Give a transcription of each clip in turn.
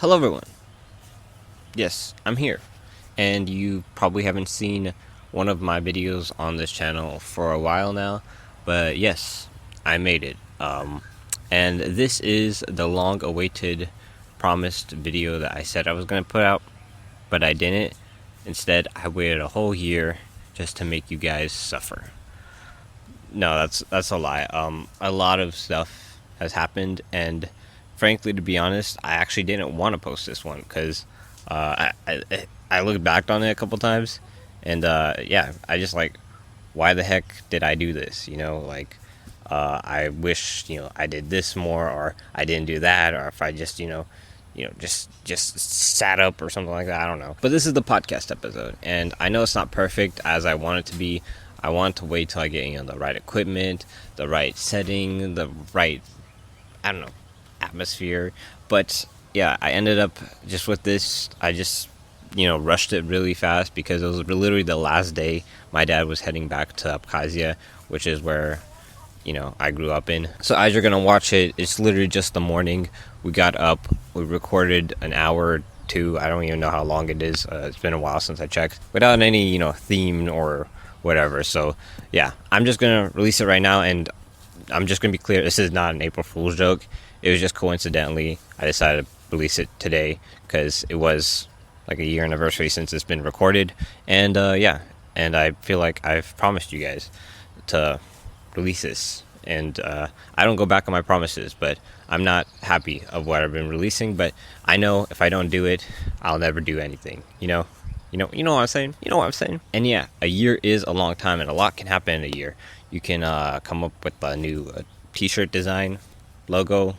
Hello, everyone. Yes, I'm here. And you probably haven't seen one of my videos on this channel for a while now, but yes, I made it. And this is the long awaited, promised video that I said I was going to put out, but I didn't. Instead, I waited a whole year just to make you guys suffer. No, that's a lie. A lot of stuff has happened, and frankly, to be honest, I actually didn't want to post this one because I looked back on it a couple times, and yeah, I just like, why the heck did I do this? I wish I did this more, or I didn't do that, or if I just just sat up or something like that. I don't know. But this is the podcast episode, and I know it's not perfect as I want it to be. I want to wait till I get the right equipment, the right setting, the right, I don't know, atmosphere. But yeah, I ended up just with this. I just rushed it really fast because it was literally the last day my dad was heading back to Abkhazia, which is where I grew up in. So as you're gonna watch it, it's literally just the morning. We got up, we recorded an hour or two. I don't even know how long it is. It's been a while since I checked, without any theme or whatever. So yeah, I'm just gonna release it right now, and I'm just gonna be clear. This is not an April Fool's joke. It was just coincidentally I decided to release it today because it was like a year anniversary since it's been recorded, and yeah, and I feel like I've promised you guys to release this, and I don't go back on my promises, but I'm not happy of what I've been releasing. But I know if I don't do it, I'll never do anything. You know what I'm saying. You know what I'm saying. And yeah, a year is a long time, and a lot can happen in a year. You can come up with a new T-shirt design, logo.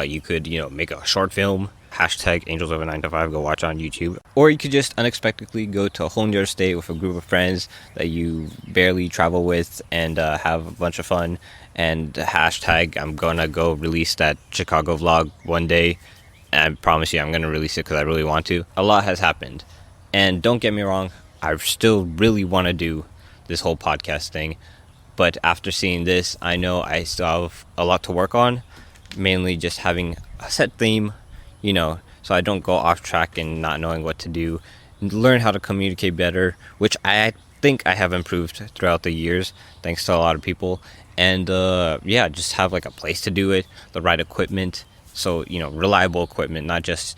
You could make a short film. Hashtag Angels of a 9 to 5. Go watch on YouTube. Or you could just unexpectedly go to a whole new state with a group of friends that you barely travel with and have a bunch of fun. And hashtag I'm gonna go release that Chicago vlog one day. And I promise you, I'm gonna release it because I really want to. A lot has happened, and don't get me wrong, I still really want to do this whole podcast thing. But after seeing this, I know I still have a lot to work on, mainly just having a set theme, so I don't go off track and not knowing what to do. Learn how to communicate better, which I think I have improved throughout the years, thanks to a lot of people. And yeah, just have like a place to do it, the right equipment. So reliable equipment, not just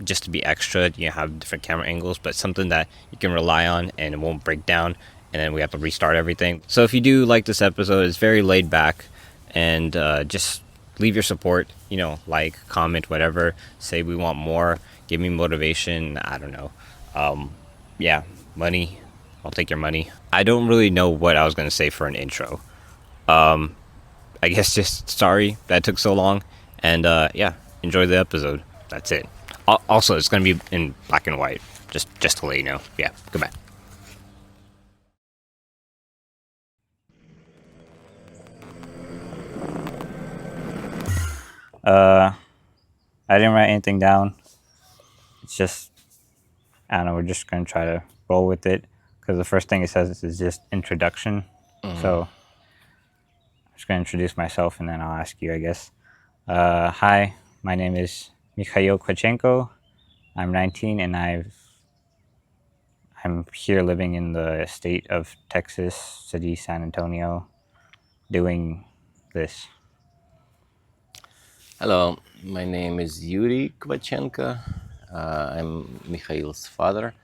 to be extra. Have different camera angles, but something that you can rely on and it won't break down. And then we have to restart everything. So if you do like this episode, it's very laid back, and just leave your support. Like, comment, whatever. Say we want more. Give me motivation. I don't know. Yeah, money. I'll take your money. I don't really know what I was gonna say for an intro. I guess just sorry that took so long, and yeah, enjoy the episode. That's it. Also, it's gonna be in black and white. Just to let you know. Yeah. Goodbye. Uh, I didn't write anything down. It's just, I don't know, we're just going to try to roll with it because the first thing it says is just introduction. So I'm just going to introduce myself and then I'll ask you, I guess. Hi, my name is Mikhail Kvachenko. I'm 19 and I'm here living in the state of Texas, city San Antonio, doing this. Hello, my name is Yuri Kvachenko. I'm Mikhail's father,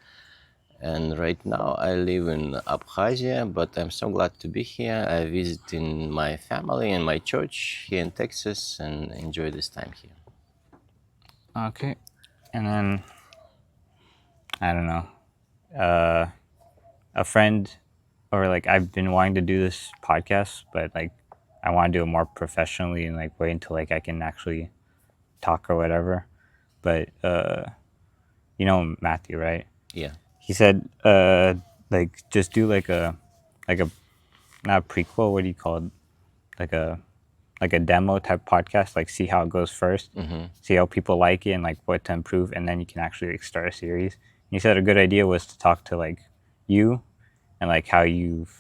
and right now I live in Abkhazia, but I'm so glad to be here. I visiting my family and my church here in Texas and enjoy this time here. Okay. And then, I don't know, uh, a friend or like I've been wanting to do this podcast, but like I want to do it more professionally and like wait until like I can actually talk or whatever. But Matthew, right? Yeah. He said like just do like a not a prequel, what do you call it? Like a demo type podcast, like see how it goes first, see how people like it and like what to improve, and then you can actually like start a series. And he said a good idea was to talk to like you and like how you've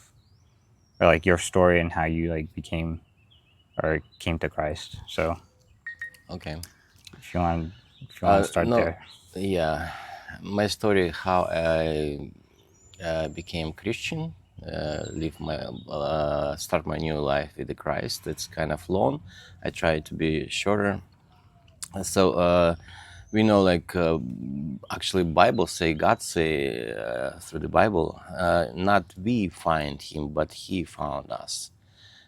or like your story and how you like became or came to Christ. So Okay. if you want if you want to start No, there. yeah, my story how I became Christian, start my new life with the Christ. It's kind of long. I try to be shorter. So we know, like actually, Bible say God say through the Bible, not we find Him, but He found us.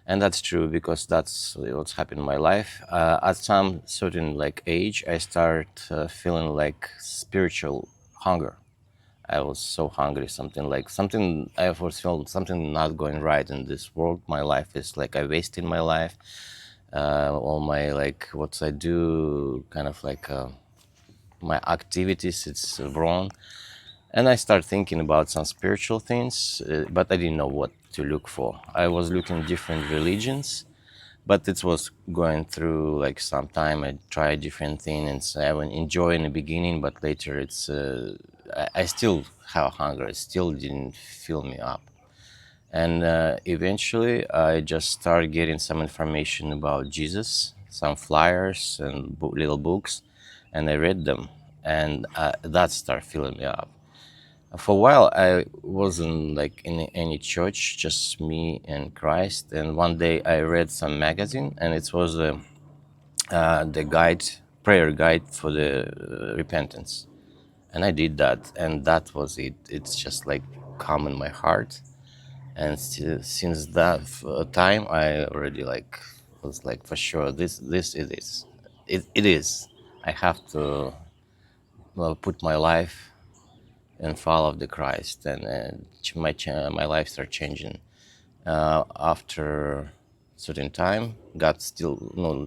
And that's true because that's what's happened in my life. At some certain like age, I start feeling like spiritual hunger. I was so hungry, something I was feeling something not going right in this world. My life is like I wasted my life. All my like what I do, kind of like my activities, it's wrong. And I started thinking about some spiritual things, but I didn't know what to look for. I was looking different religions, but it was going through like some time. I tried different things and I would enjoy in the beginning, but later I still have hunger. It still didn't fill me up. And eventually I just started getting some information about Jesus, some flyers and little books, and I read them, and that started filling me up. For a while I wasn't like in any church, just me and Christ. And one day I read some magazine, and it was the prayer guide for the repentance, and I did that, and that was it. It's just like calm in my heart. And since that time I already like was like, for sure, this it is. I have to, well, put my life and follow the Christ, and my life started changing. After certain time, God still,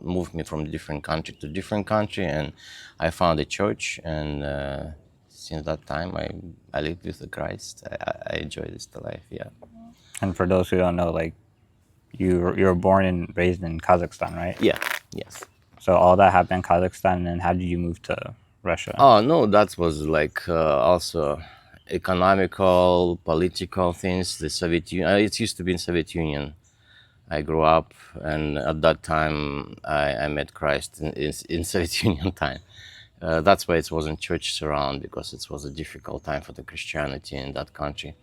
moved me from different country to different country, and I found a church. And since that time, I live with the Christ. I enjoy this life. Yeah. And for those who don't know, like you were born and raised in Kazakhstan, right? Yeah. Yes. So all that happened in Kazakhstan, and then how did you move to Russia? Oh no, that was like also economical, political things. The Soviet Union. It used to be in Soviet Union. I grew up, and at that time, I met Christ in Soviet Union time. That's why it wasn't churches around, because it was a difficult time for the Christianity in that country.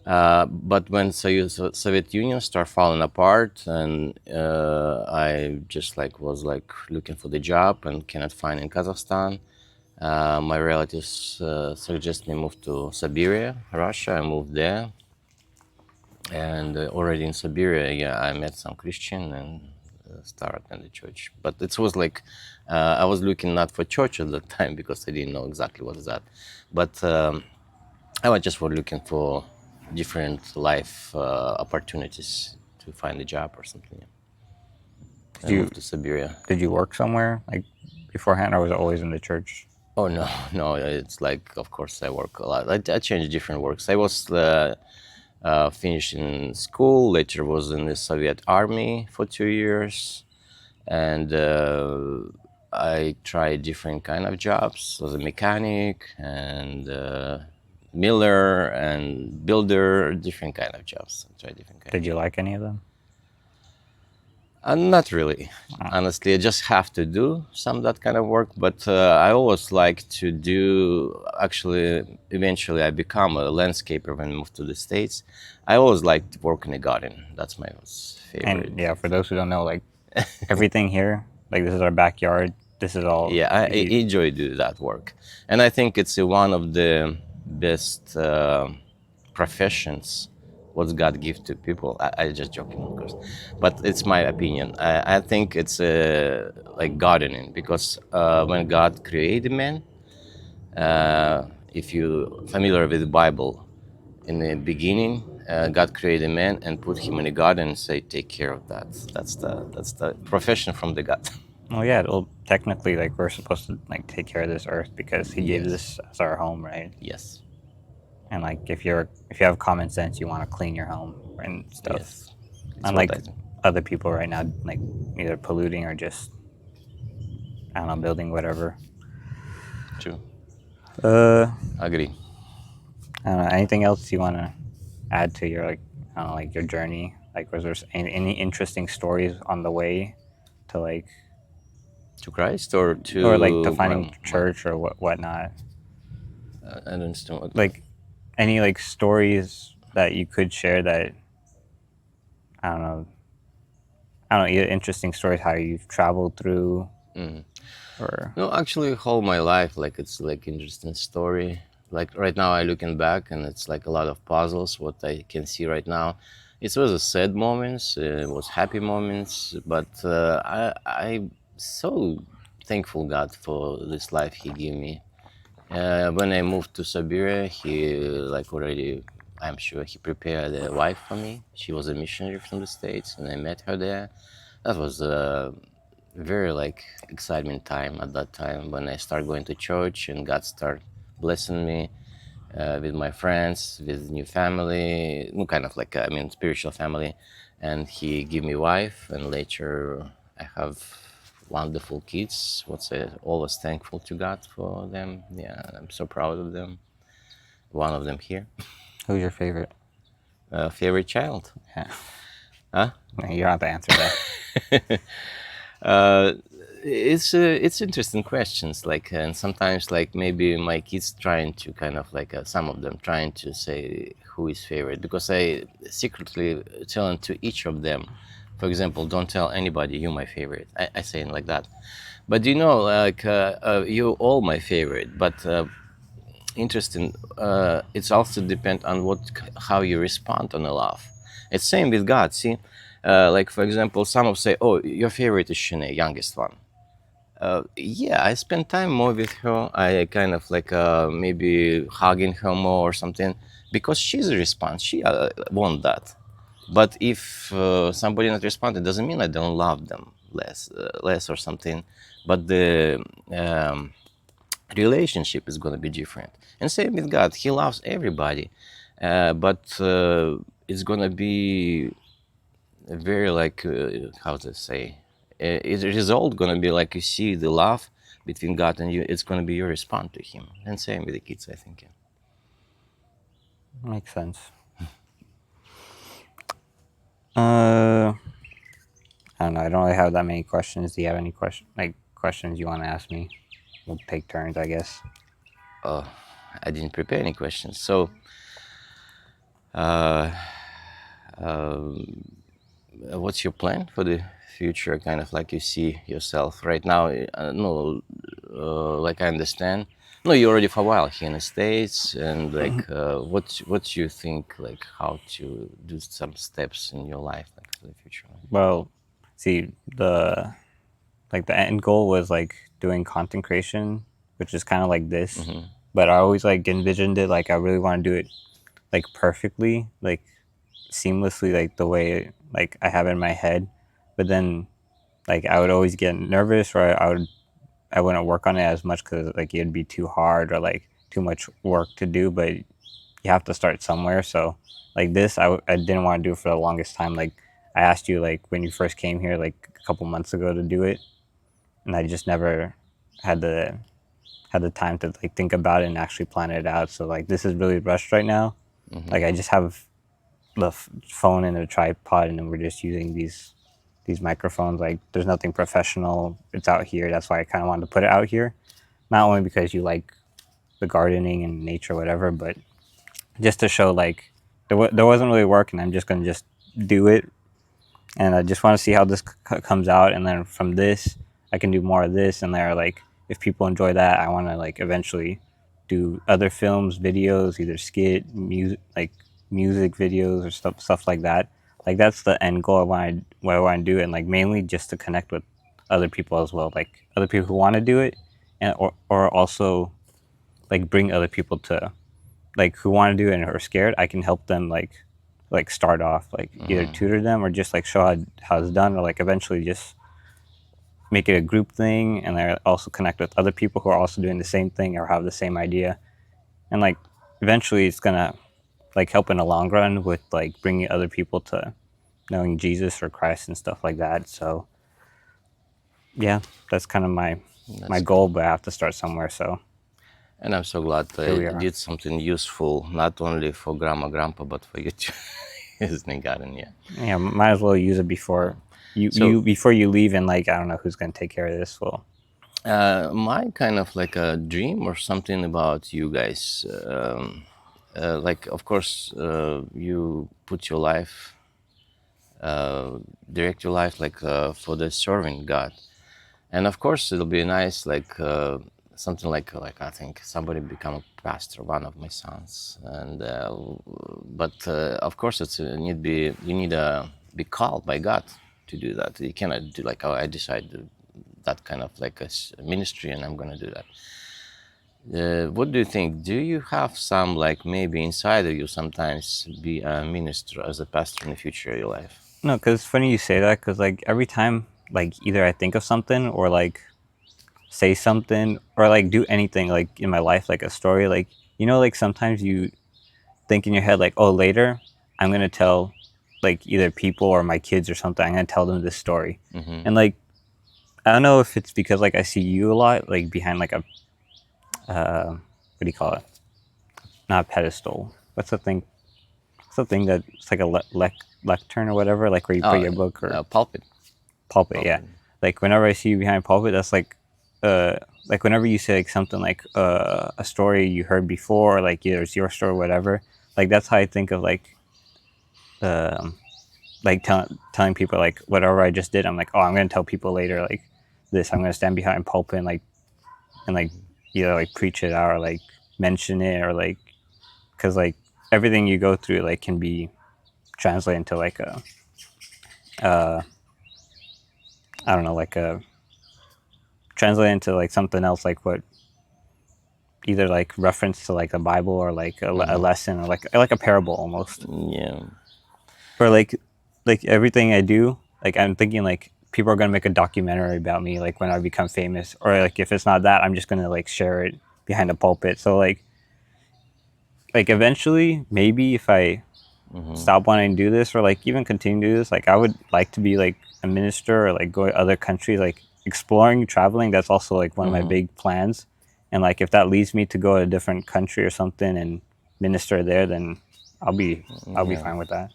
But when Soviet Union started falling apart, and I just like was like looking for the job and cannot find in Kazakhstan, my relatives suggested me move to Siberia, Russia. I moved there, and already in Siberia, yeah, I met some Christian and started in the church. But it was like I was looking not for church at that time because I didn't know exactly what is that. But I was just for looking for different life opportunities to find a job or something. Yeah. I moved to Siberia. Did you work somewhere like beforehand, or was it always in the church? Oh no, no! It's like, of course, I work a lot. I changed different works. I was finished in school. Later was in the Soviet army for 2 years, and I tried different kind of jobs as a mechanic and miller and builder, different kind of jobs. I tried different kind. Did you like any of them? Not really, honestly. I just have to do some that kind of work, but I always like to do. Actually, eventually, I become a landscaper when I moved to the States. I always liked to work in the garden. That's my favorite. And yeah, for those who don't know, like everything here, like this is our backyard. This is all. Yeah, I enjoy do that work, and I think it's one of the best professions what God give to people. I just joking, of course, but it's my opinion. I think it's like gardening, because when God created man, if you familiar with the Bible, in the beginning, God created man and put him in a garden and say, take care of that. That's the profession from the God. Well, yeah. Well, technically, like we're supposed to like take care of this earth because He gave Yes. this as our home, right? Yes. And like if you have common sense, you want to clean your home and stuff. Yes. It's Unlike what I think. other people right now, like either polluting or just I don't know, building whatever. True. I Agree. don't know. Anything else you want to add to your like I don't know, like your journey? Like was there any interesting stories on the way to like To Christ or to or like to finding my- church or whatnot. I don't understand what. Like any like stories that you could share that I don't know. I don't know, either interesting stories how you've traveled through or No, actually, whole my life, like it's like interesting story. Like right now, I looking back, and it's like a lot of puzzles. What I can see right now, it was a sad moments, it was happy moments, but I so thankful God for this life He gave me. When I moved to Siberia, He like already, I'm sure He prepared a wife for me. She was a missionary from the States, and I met her there. That was very like exciting time at that time when I start going to church and God start blessing me with my friends, with new family, kind of like I mean spiritual family, and He give me wife, and later I have wonderful kids. What's I always thankful to God for them. Yeah, I'm so proud of them. One of them here, who's your favorite? favorite child. Yeah. Huh? You don't have to answer that. Uh, it's interesting questions. Like, and sometimes like maybe my kids trying to kind of like some of them trying to say who is favorite because I secretly telling to each of them. For example, don't tell anybody you my favorite. I say it like that. But you know, like you all my favorite. But interesting. It's also depend on how you respond on a love. It's same with God. See, like for example, some will say, "Oh, your favorite is Shanae, youngest one." Yeah, I spend time more with her. I kind of like maybe hugging her more or something because she's a response. She want that. But if somebody not respond, it doesn't mean I don't love them less or something. But the relationship is going to be different. And same with God, He loves everybody, but it's going to be very like how to say, it's result going to be like you see the love between God and you. It's going to be your response to Him, and same with the kids, I think. Yeah. Makes sense. I don't know. I don't really have that many questions. Do you have any questions you want to ask me? We'll take turns, I guess. I didn't prepare any questions, so. Uh, what's your plan for the future? Kind of like you see yourself right now. No, like I understand. No, you're already for a while here in the States, and like, what you think, like how to do some steps in your life, like for the future? Well, see, the end goal was like doing content creation, which is kind of like this. But I always like envisioned it like I really want to do it like perfectly, like seamlessly, like the way like I have it in my head. But then like I would always get nervous, or I wouldn't work on it as much because like it'd be too hard or like too much work to do. But you have to start somewhere. So like this, I didn't want to do it for the longest time. Like I asked you like when you first came here like a couple months ago to do it, and I just never had the time to like think about it and actually plan it out. So like this is really rushed right now. Like I just have the phone and a tripod, and then we're just using these microphones. Like there's nothing professional. It's out here. That's why I kind of wanted to put it out here, not only because you like the gardening and nature, whatever, but just to show like there wasn't really work, and I'm just gonna just do it, and I just want to see how this comes out, and then from this I can do more of this, and there like if people enjoy that, I want to like eventually do other films, videos, either skit, music videos or stuff like that. Like that's the end goal. What I want to do, and like mainly just to connect with other people as well, like other people who want to do it, and or also like bring other people to like who want to do it and are scared. I can help them like start off, like either tutor them or just like show how it's done, or like eventually just make it a group thing, and I also connect with other people who are also doing the same thing or have the same idea, and like eventually it's gonna like help in the long run with like bringing other people to knowing Jesus or Christ and stuff like that. So yeah, that's kind of my goal, but I have to start somewhere. So And I'm so glad Here we I are. did something useful, not only for grandma, grandpa, but for you too. Isn't it, Garden? Yeah. yeah, might as well use it before you before you leave, and like I don't know who's gonna take care of this. Well, My kind of like a dream or something about you guys. Like, of course, you put your life, direct your life like for the serving God, and of course it'll be nice like something like I think somebody become a pastor, one of my sons, and but of course it's you need to be called by God to do that. You cannot do like, oh, I decide that kind of like a ministry and I'm gonna do that. What do you think? Do you have some like maybe inside of you sometimes be a minister as a pastor in the future of your life? no, because it's funny you say that, because like every time like either I think of something or like say something or like do anything like in my life, like a story, like like sometimes you think in your head like, oh, later I'm gonna tell like either people or my kids or something, I'm gonna tell them this story. And like I don't know if it's because like I see you a lot like behind like a what do you call it, not a pedestal, what's the thing, what's the thing that it's like a lectern or whatever, like where you put your book or Pulpit. pulpit, yeah. Like whenever I see you behind pulpit, that's like whenever you say like something like a story you heard before, or like either it's your story or whatever, like that's how I think of um like telling people like whatever I just did, I'm like, oh, I'm gonna tell people later like this, I'm gonna stand behind pulpit and like either like preach it out or like mention it, or like because like everything you go through like can be translated into like a I don't know, like a translate into like something else, like what either like reference to like the Bible or like a lesson or like a parable almost. Yeah. Or like everything I do, like I'm thinking like people are gonna make a documentary about me like when I become famous, or like if it's not that, I'm just gonna like share it behind a pulpit. So like eventually maybe if I stop wanting to do this or like even continue to do this, like I would like to be like a minister or like go to other countries, like exploring, traveling. That's also like one of my big plans. And like if that leads me to go to a different country or something and minister there, then I'll be fine with that.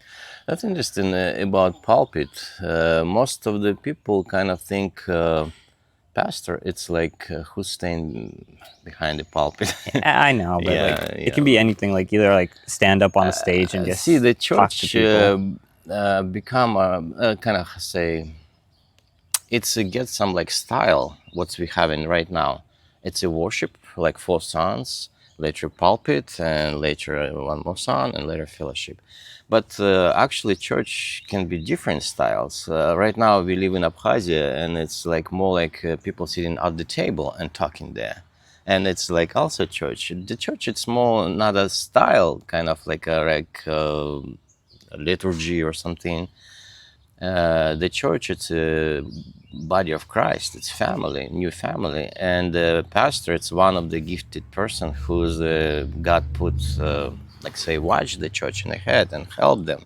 That's interesting about pulpit. Most of the people kind of think pastor, it's like who's staying behind the pulpit. I know, but Yeah, like it can be anything, like either like stand up on a stage and just See, the talk to church people. become kind of say, it's get some like style what we having right now. It's a worship like 4 songs, later pulpit, and later one more song, and later fellowship. But actually, church can be different styles. Right now, we live in Abkhazia, and it's like more like people sitting at the table and talking there. And it's like also church. The church, it's more not a style, kind of like a liturgy or something. The church, it's a body of Christ. It's family, new family, and the pastor, it's one of the gifted person who's God put, like say, watch the church in the head and help them,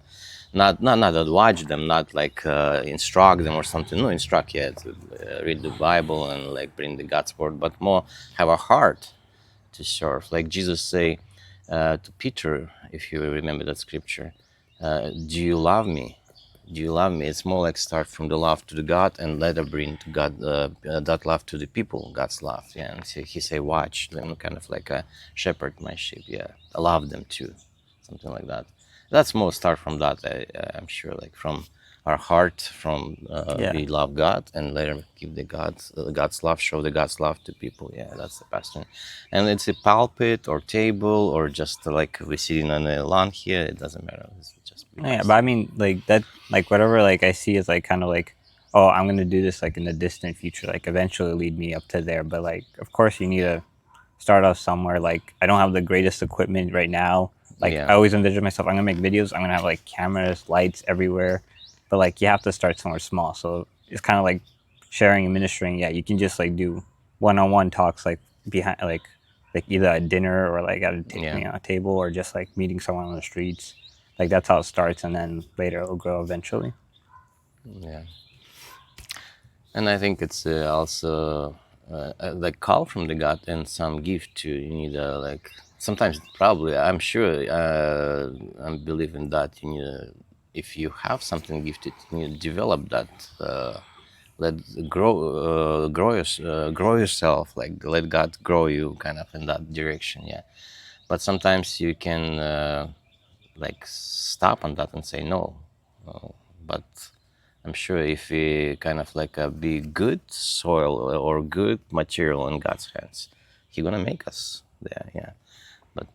not that watch them, not like instruct them or something. No, instruct yet, read the Bible and like bring the God's word, but more have a heart to serve. Like Jesus say to Peter, if you remember that scripture, do you love me? Do you love me? It's more like start from the love to the God and later bring to God that love to the people, God's love. Yeah, and so he say, watch them, kind of like a shepherd my sheep. Yeah, I love them too, something like that. That's more start from that. I'm sure, like from our heart, from we love God, and later give the God's love, show the God's love to people. Yeah, that's the pastor. And it's a pulpit or table or just like we're sitting on a lawn here. It doesn't matter. It's just Yeah, but I mean, like that, like whatever, like I see is like kind of like, oh, I'm gonna do this like in the distant future, like eventually lead me up to there. But like, of course, you need to start off somewhere. Like, I don't have the greatest equipment right now. Like, Yeah. I always envision myself, I'm gonna make videos. I'm gonna have like cameras, lights everywhere. But like, you have to start somewhere small. So it's kind of like sharing and ministering. Yeah, you can just like do one-on-one talks, like behind, like either at dinner or like at a table, or just like meeting someone on the streets. Like that's how it starts, and then later it'll grow eventually. Yeah, and I think it's also like call from the God and some gift too. You need like sometimes probably I'm sure I'm believing that you need if you have something gifted, you develop that. Let grow yourself. Like let God grow you, kind of in that direction. Yeah. But sometimes you can like stop on that and say no. But I'm sure if we kind of like be good soil or good material in God's hands, He gonna make us there. Yeah. But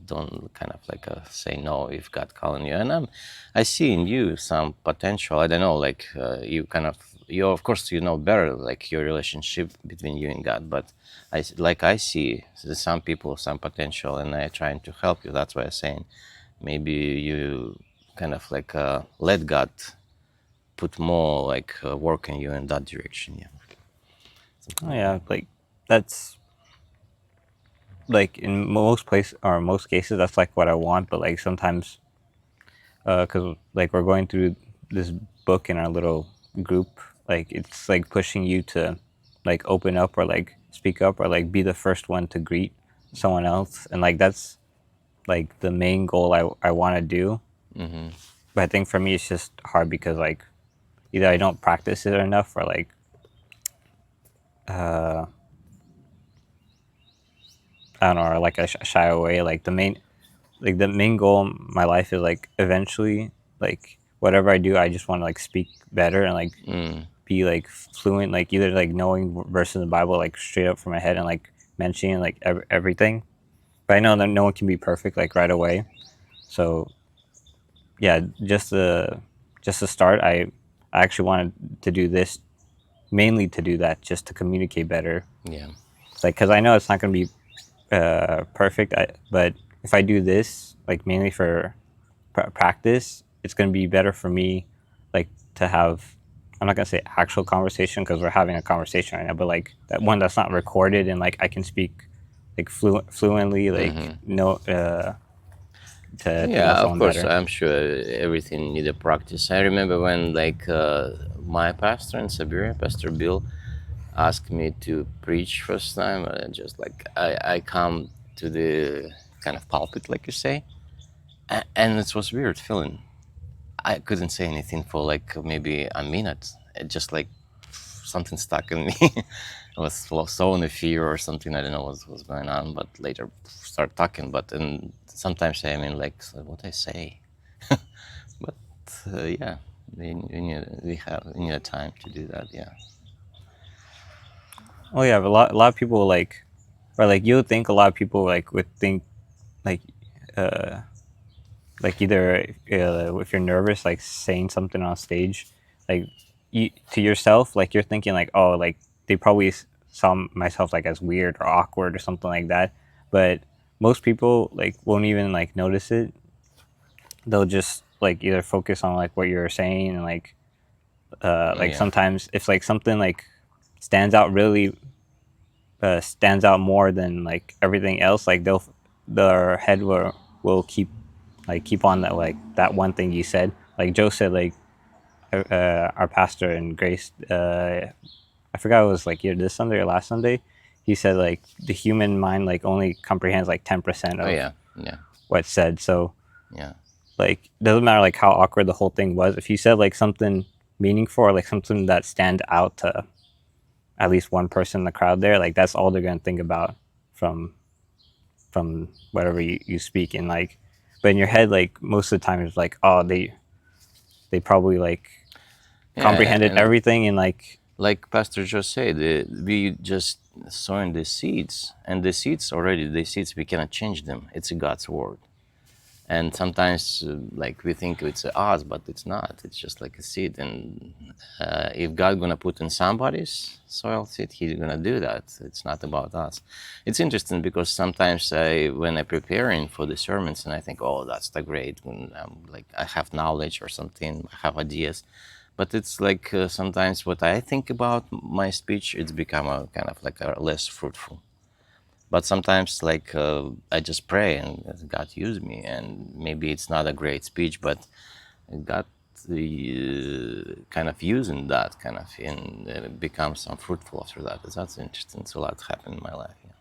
don't kind of like say no if God calling you. And I see in you some potential. I don't know, like you kind of you of course you know better like your relationship between you and God. But I see some people some potential, and I trying to help you. That's why I'm saying maybe you kind of like let God put more like work in you in that direction. Yeah. Oh yeah, like that's like in most place or most cases that's like what I want. But like sometimes, because like we're going through this book in our little group, like it's like pushing you to like open up or like speak up or like be the first one to greet someone else, and like that's like the main goal I want to do. But I think for me it's just hard because like either I don't practice it enough or like I don't know, or like I shy away. Like the main goal in my life is like eventually like whatever I do, I just want to like speak better and like be like fluent, like either like knowing verses in the Bible like straight up from my head and like mentioning like everything. But I know that no one can be perfect like right away. So yeah, just to start, I actually wanted to do this mainly to do that, just to communicate better. Yeah. It's like because I know it's not going to be perfect, but if I do this like mainly for practice, it's going to be better for me, like to have. I'm not gonna say actual conversation because we're having a conversation right now, but like that one that's not recorded and like I can speak like fluently, like know to know Yeah, of someone course. better. I'm sure everything need a practice. I remember when like my pastor in Siberia, Pastor Bill, asked me to preach first time. Just like I come to the kind of pulpit, like you say, and it was weird feeling. I couldn't say anything for like maybe a minute. It just like something stuck in me. I was so in a fear or something. I don't know what was going on, but later start talking. But and sometimes I mean like so what I say. But yeah, we need a time to do that. Yeah. Oh yeah, but a lot of people like, or like you would think a lot of people like would think like like either if you're nervous like saying something on stage, like you to yourself like you're thinking like oh like they probably saw myself like as weird or awkward or something like that, but most people like won't even like notice it. They'll just like either focus on like what you're saying and like Yeah. sometimes if like something like stands out really stands out more than like everything else, like their head will keep on that like that one thing you said. Like Joe said, like our pastor in Grace, I forgot it was like either this Sunday or last Sunday. He said like the human mind like only comprehends like 10% Oh of yeah. Yeah. what's said. So Yeah. like doesn't matter like how awkward the whole thing was. If you said like something meaningful or like something that stand out to at least one person in the crowd there, like that's all they're gonna think about from whatever you speak. And like but in your head like most of the time it's like oh they probably like Yeah. comprehended And everything and like Pastor just said, we just sowing the seeds, and the seeds already the seeds we cannot change them. It's God's word. And sometimes like we think it's us, but it's not. It's just like a seed. And if God gonna put in somebody's soil seed, He's gonna do that. It's not about us. It's interesting because sometimes when I preparing for the sermons and I think, oh, that's the great when like I have knowledge or something, I have ideas, but it's like sometimes what I think about my speech, it's become a kind of like a less fruitful. But sometimes like I just pray and God use me, and maybe it's not a great speech, but God kind of using that kind of and become some fruitful after that. That's interesting. So a lot happened in my life. Yeah.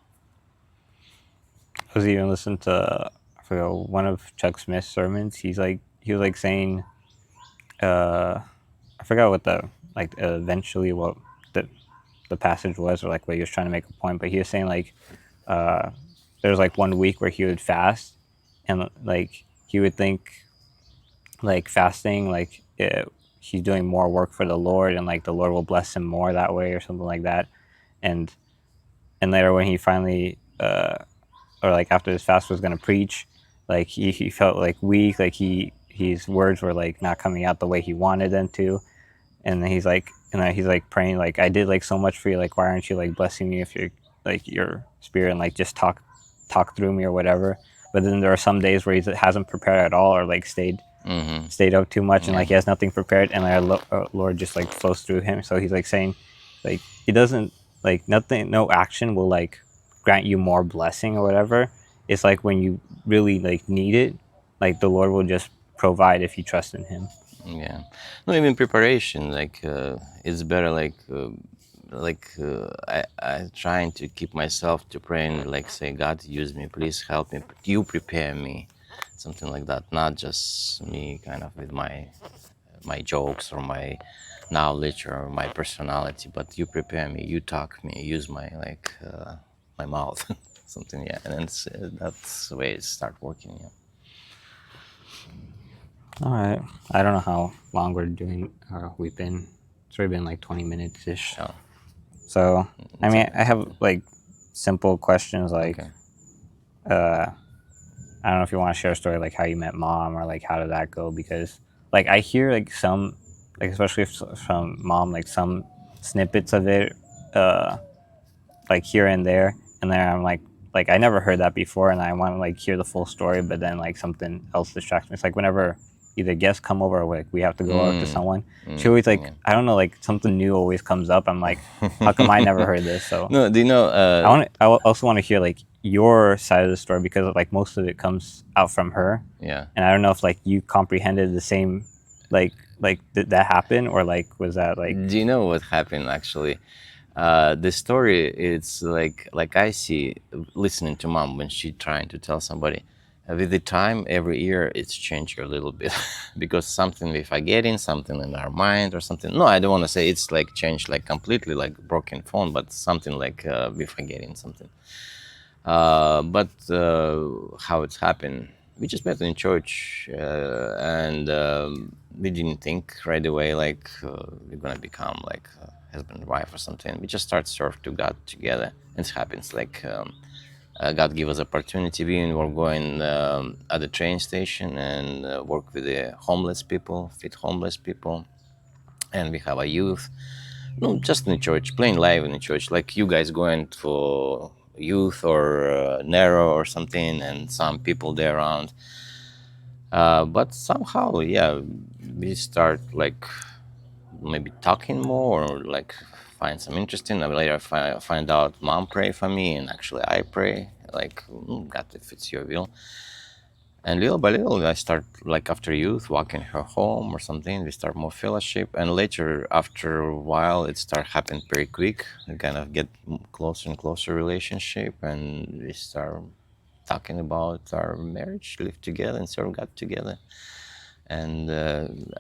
I was even listening to I forgot one of Chuck Smith's sermons. He's like he was like saying, I forgot what the like eventually what the the passage was, or like what he was trying to make a point, but he was saying like uh, there was like 1 week where he would fast, and like he would think like fasting like he's doing more work for the Lord, and like the Lord will bless him more that way or something like that, and later when he finally or like after his fast was going to preach, like he felt like weak, like his words were like not coming out the way he wanted them to, and then he's like praying like, I did like so much for you, like why aren't you like blessing me if you're like your spirit, and like just talk through me or whatever. But then there are some days where he hasn't prepared at all, or like stayed up too much, and like he has nothing prepared, and our Lord just like flows through him. So he's like saying like he doesn't like nothing, no action will like grant you more blessing or whatever. It's like when you really like need it, like the Lord will just provide if you trust in him. Yeah. No, even preparation, like it's better I trying to keep myself to praying, like say, God, use me, please help me. You prepare me, something like that. Not just me, kind of with my jokes or my knowledge or my personality, but you prepare me, you talk me, use my mouth, something. Yeah, and that's the way it start working. Yeah. All right, I don't know how long we're doing, we've been, it's already been like 20 minutes ish. So So I mean, okay. I have like simple questions like Okay. I don't know if you want to share a story like how you met mom, or like how did that go, because like I hear like some, like especially from mom, like some snippets of it like here and there, and then I'm like I never heard that before, and I want to like hear the full story, but then like something else distracts me. It's like whenever either guests come over or like we have to go out to someone, she always like, Yeah. I don't know, like something new always comes up. I'm like, how come I never heard this? So No, do you know? also want to hear like your side of the story, because like most of it comes out from her, Yeah. and I don't know if like you comprehended the same, like did that happen, or like was that like Do you know what happened actually? The story, it's like I see listening to mom when she trying to tell somebody. With the time, every year it's changed a little bit because something we forgetting, something in our mind or something. No, I don't want to say it's like changed like completely like broken phone, but something like we forgetting something. But how it's happened, we just met in church, and we didn't think right away like we're gonna become like husband and wife or something. We just start serve to God together. It happens like God give us opportunity. We were going at the train station and work with the homeless people, feed homeless people, and we have a youth. No, just in the church, playing live in the church, like you guys going for youth or narrow or something, and some people there around. But somehow, yeah, we start like maybe talking more, or like find some interesting. And later, find out mom pray for me, and actually I pray. Like, God, if it's your will. And little by little, I start like after youth, walking her home or something. We start more fellowship, and later, after a while, it start happening very quick. We kind of get closer and closer relationship, and we start talking about our marriage, live together, and serve God together. And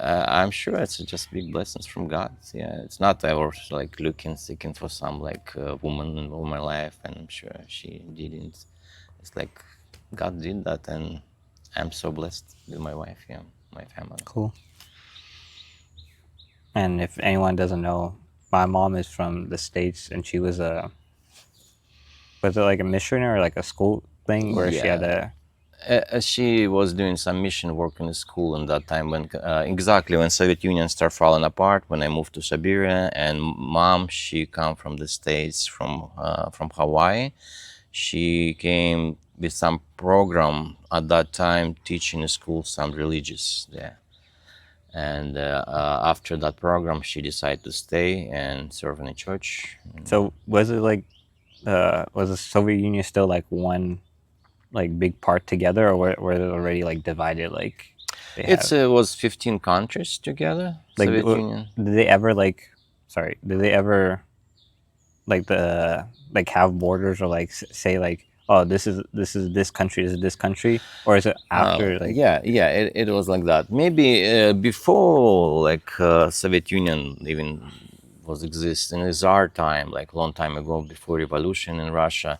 I'm sure it's just big blessings from God. Yeah, it's not I was like seeking for some like woman in all my life, and I'm sure she didn't. It's like God did that, and I'm so blessed with my wife, yeah, my family. cool? And if anyone doesn't know, my mom is from the States, and she was it like a missionary or like a school thing where she had Yeah. She was doing some mission work in the school in that time when exactly when Soviet Union started falling apart. When I moved to Siberia, and mom, she come from the States, from Hawaii. She came with some program at that time, teaching in school some religious there. And after that program, she decided to stay and serve in a church. So was it like was the Soviet Union still like one like big part together, or were they already like divided? Like they It have was 15 countries together, like Soviet Union. did they ever like, sorry, did they ever like the like have borders, or like say like, oh, this is this country, this is this country, or is it after like? Yeah, it was like that. Maybe before like Soviet Union even was exist in the Tsar time, like long time ago, before revolution in Russia.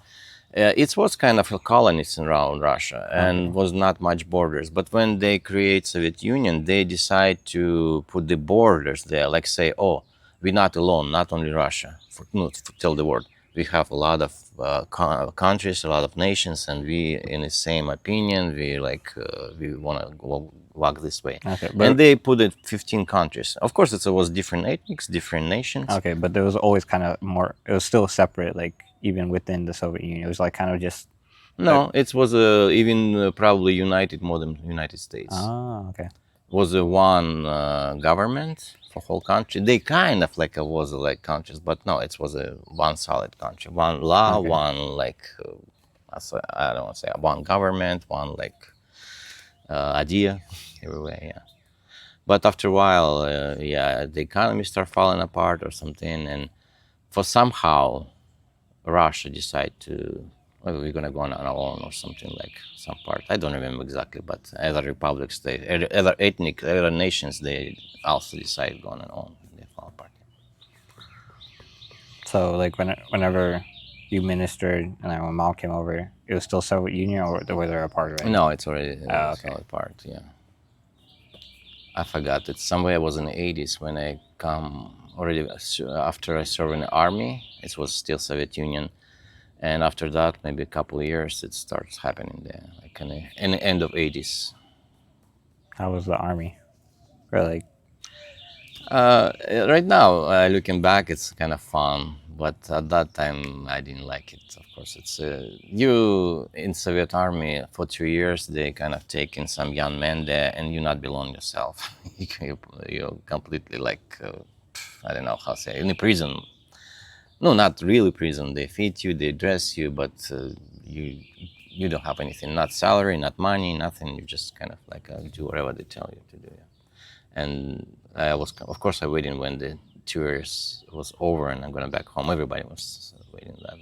It was kind of a colonies around Russia and was not much borders. But when they create Soviet Union, they decide to put the borders there, like say, oh, we're not alone, not only Russia, no, to tell the world. We have a lot of countries, a lot of nations, and we in the same opinion. We like we want to walk this way. Okay, And but they put it 15 countries. Of course, it was different ethnics, different nations. okay, but there was always kind of more. It was still separate, like even within the Soviet Union. It was like kind of just. No, it was even probably united more than United States. Oh, okay. Was a one government for whole country. They kind of like was like countries, but no, it was a one solid country, one law, Okay. one like I don't want to say one government, one like idea everywhere. Yeah, but after a while, yeah, the economy start falling apart or something, and for somehow Russia decide to, well, we're gonna go on our own or something like some part. I don't remember exactly, but other republics, other ethnic, other nations, they also decide going on own. They fall apart. So like whenever you ministered and then when mom came over, it was still Soviet Union, or were they a part of it? No, it's already okay. fell apart. Yeah, I forgot. It's somewhere was in the 80s when I come already after I served in the army. It was still Soviet Union. And after that, maybe a couple of years, it starts happening there, like in the end of 80s. How was the army? Or like, Right now, looking back, it's kind of fun, but at that time, I didn't like it. Of course, it's you in Soviet army for 2 years. They kind of taking some young men there, and you not belong yourself. You're completely like I don't know how to say in a prison. No, not really prison. They feed you, they dress you, but you don't have anything. Not salary, not money, nothing. You just kind of like do whatever they tell you to do. Yeah. And I was, of course, I waited when the 2 years was over and I'm going back home. Everybody was waiting that,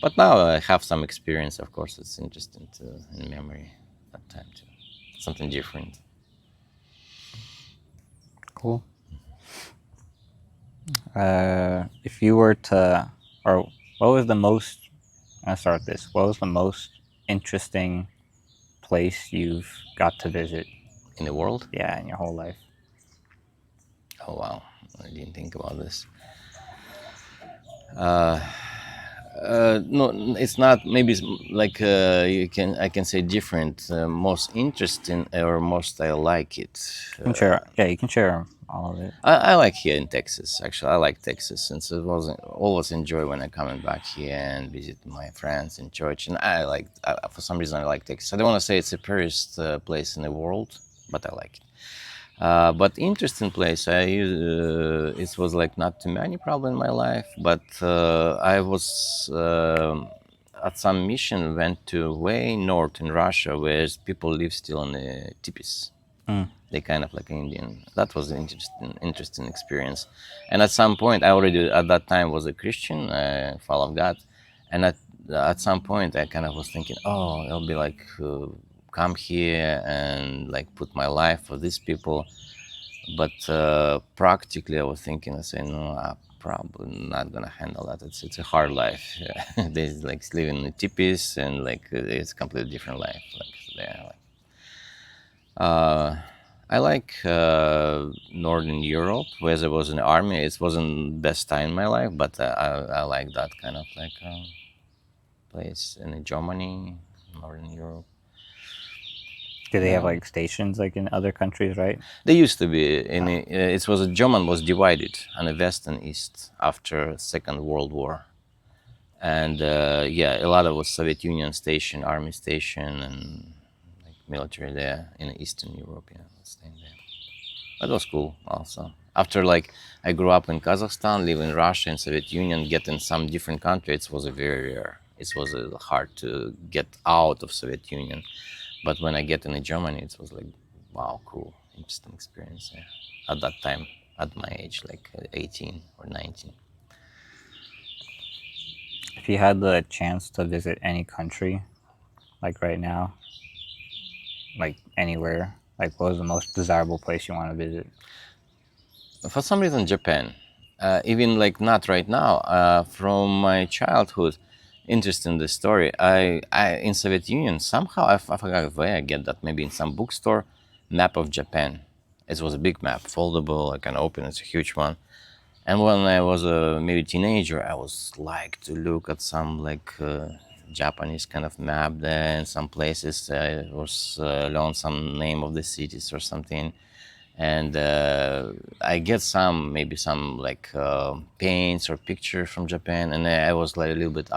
but now I have some experience. Of course, it's interesting to in memory that time too. Something different. cool. If you were to, or what was the most? I'll start with this. What was the most interesting place you've got to visit? In the world? Yeah, in your whole life. Oh wow, I didn't think about this. No, it's not. Maybe it's like I can say different. Most interesting or most I like it. You can share. Yeah, you can share all of it. I like here in Texas. Actually, I like Texas since it was always enjoy when I coming back here and visit my friends in church. And I like for some reason I like Texas. I don't want to say it's the prettiest place in the world, but I like it. But interesting place. It was like not too many probably in my life, but I was at some mission went to way north in Russia, where people live still in the tipis. They kind of like Indian. That was an interesting experience. And at some point, I already at that time was a Christian, follow of God, and at some point I kind of was thinking, oh, it'll be like. Come here and like put my life for these people, but practically I was thinking, I say no, I'm probably not gonna handle that. It's a hard life. They like living in the tipis and like it's a completely different life. Like there, I like Northern Europe, where I was in the army. It wasn't best time in my life, but I like that kind of like place in Germany, Northern Europe. Do they have like stations like in other countries, right? They used to be. It was German was divided on the west and east after Second World War, and yeah, a lot of was Soviet Union station, army station, and like military there in Eastern Europe. Yeah, staying there. That was cool. Also, after like I grew up in Kazakhstan, live in Russia and Soviet Union, get in some different countries, it was a very rare. It was hard to get out of Soviet Union. But when I get in Germany, it was like, wow, cool, interesting experience. Yeah. At that time, at my age, like 18 or 19. If you had the chance to visit any country, like right now, like anywhere, like what was the most desirable place you want to visit? For some reason, Japan. Even like not right now. From my childhood, interest in the story. I in Soviet Union somehow I forgot where I get that. Maybe in some bookstore, map of Japan. It was a big map, foldable. I can open. It's a huge one. And when I was a maybe teenager, I was like to look at some like Japanese kind of map there, and some places. I was learn some name of the cities or something, and I get some maybe some like paints or pictures from Japan, and I was like a little bit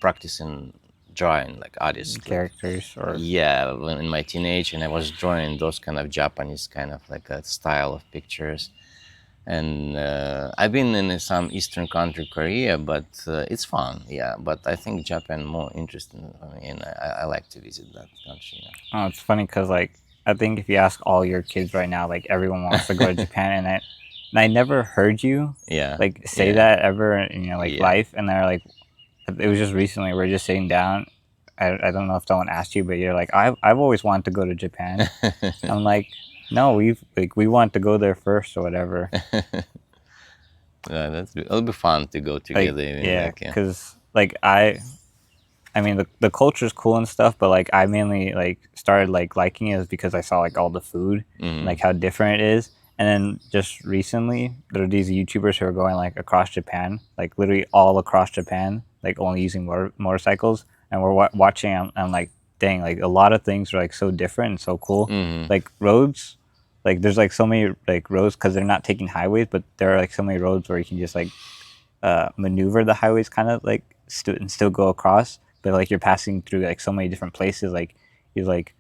practicing drawing like artists. Like, Characters or yeah, when in my teenage, and I was drawing those kind of Japanese kind of like a style of pictures. And I've been in some Eastern country, Korea, but it's fun, yeah. But I think Japan more interesting, and I like to visit that country. Yeah. oh, it's funny because like I think if you ask all your kids right now, like everyone wants to go to Japan, and I never heard you Yeah. like say Yeah. that ever in your like Yeah. life, and they're like, it was just recently we're just sitting down. I don't know if someone asked you, but you're like, I've always wanted to go to Japan. I'm like, no, we want to go there first or whatever. Yeah, it'll be fun to go Like, together. Even, yeah, like, yeah. because like I mean the culture's cool and stuff, but like I mainly like started like liking it because I saw like all the food and like how different it is. And then just recently there are these YouTubers who are going like across Japan, like literally all across Japan, like only using motorcycles. And we're watching and like, dang, like a lot of things are like so different and so cool. Like roads, like there's like so many like roads because they're not taking highways, but there are like so many roads where you can just like maneuver the highways kind of like and still go across, but like you're passing through like so many different places, like you like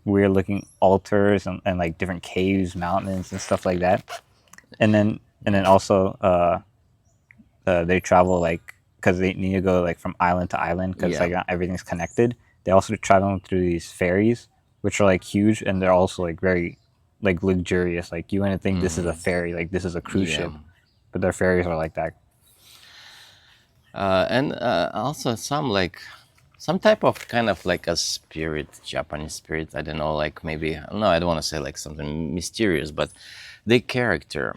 weird looking altars and like different caves, mountains and stuff like that. And then also they travel like because they need to go like from island to island because Yeah. like not everything's connected. They also travel through these ferries which are like huge, and they're also like very like luxurious. Like you wouldn't think this is a ferry, like this is a cruise Yeah. ship, but their ferries are like that. And also some type of kind of like a spirit, Japanese spirit. I don't know, like maybe no, I don't want to say like something mysterious, but the character.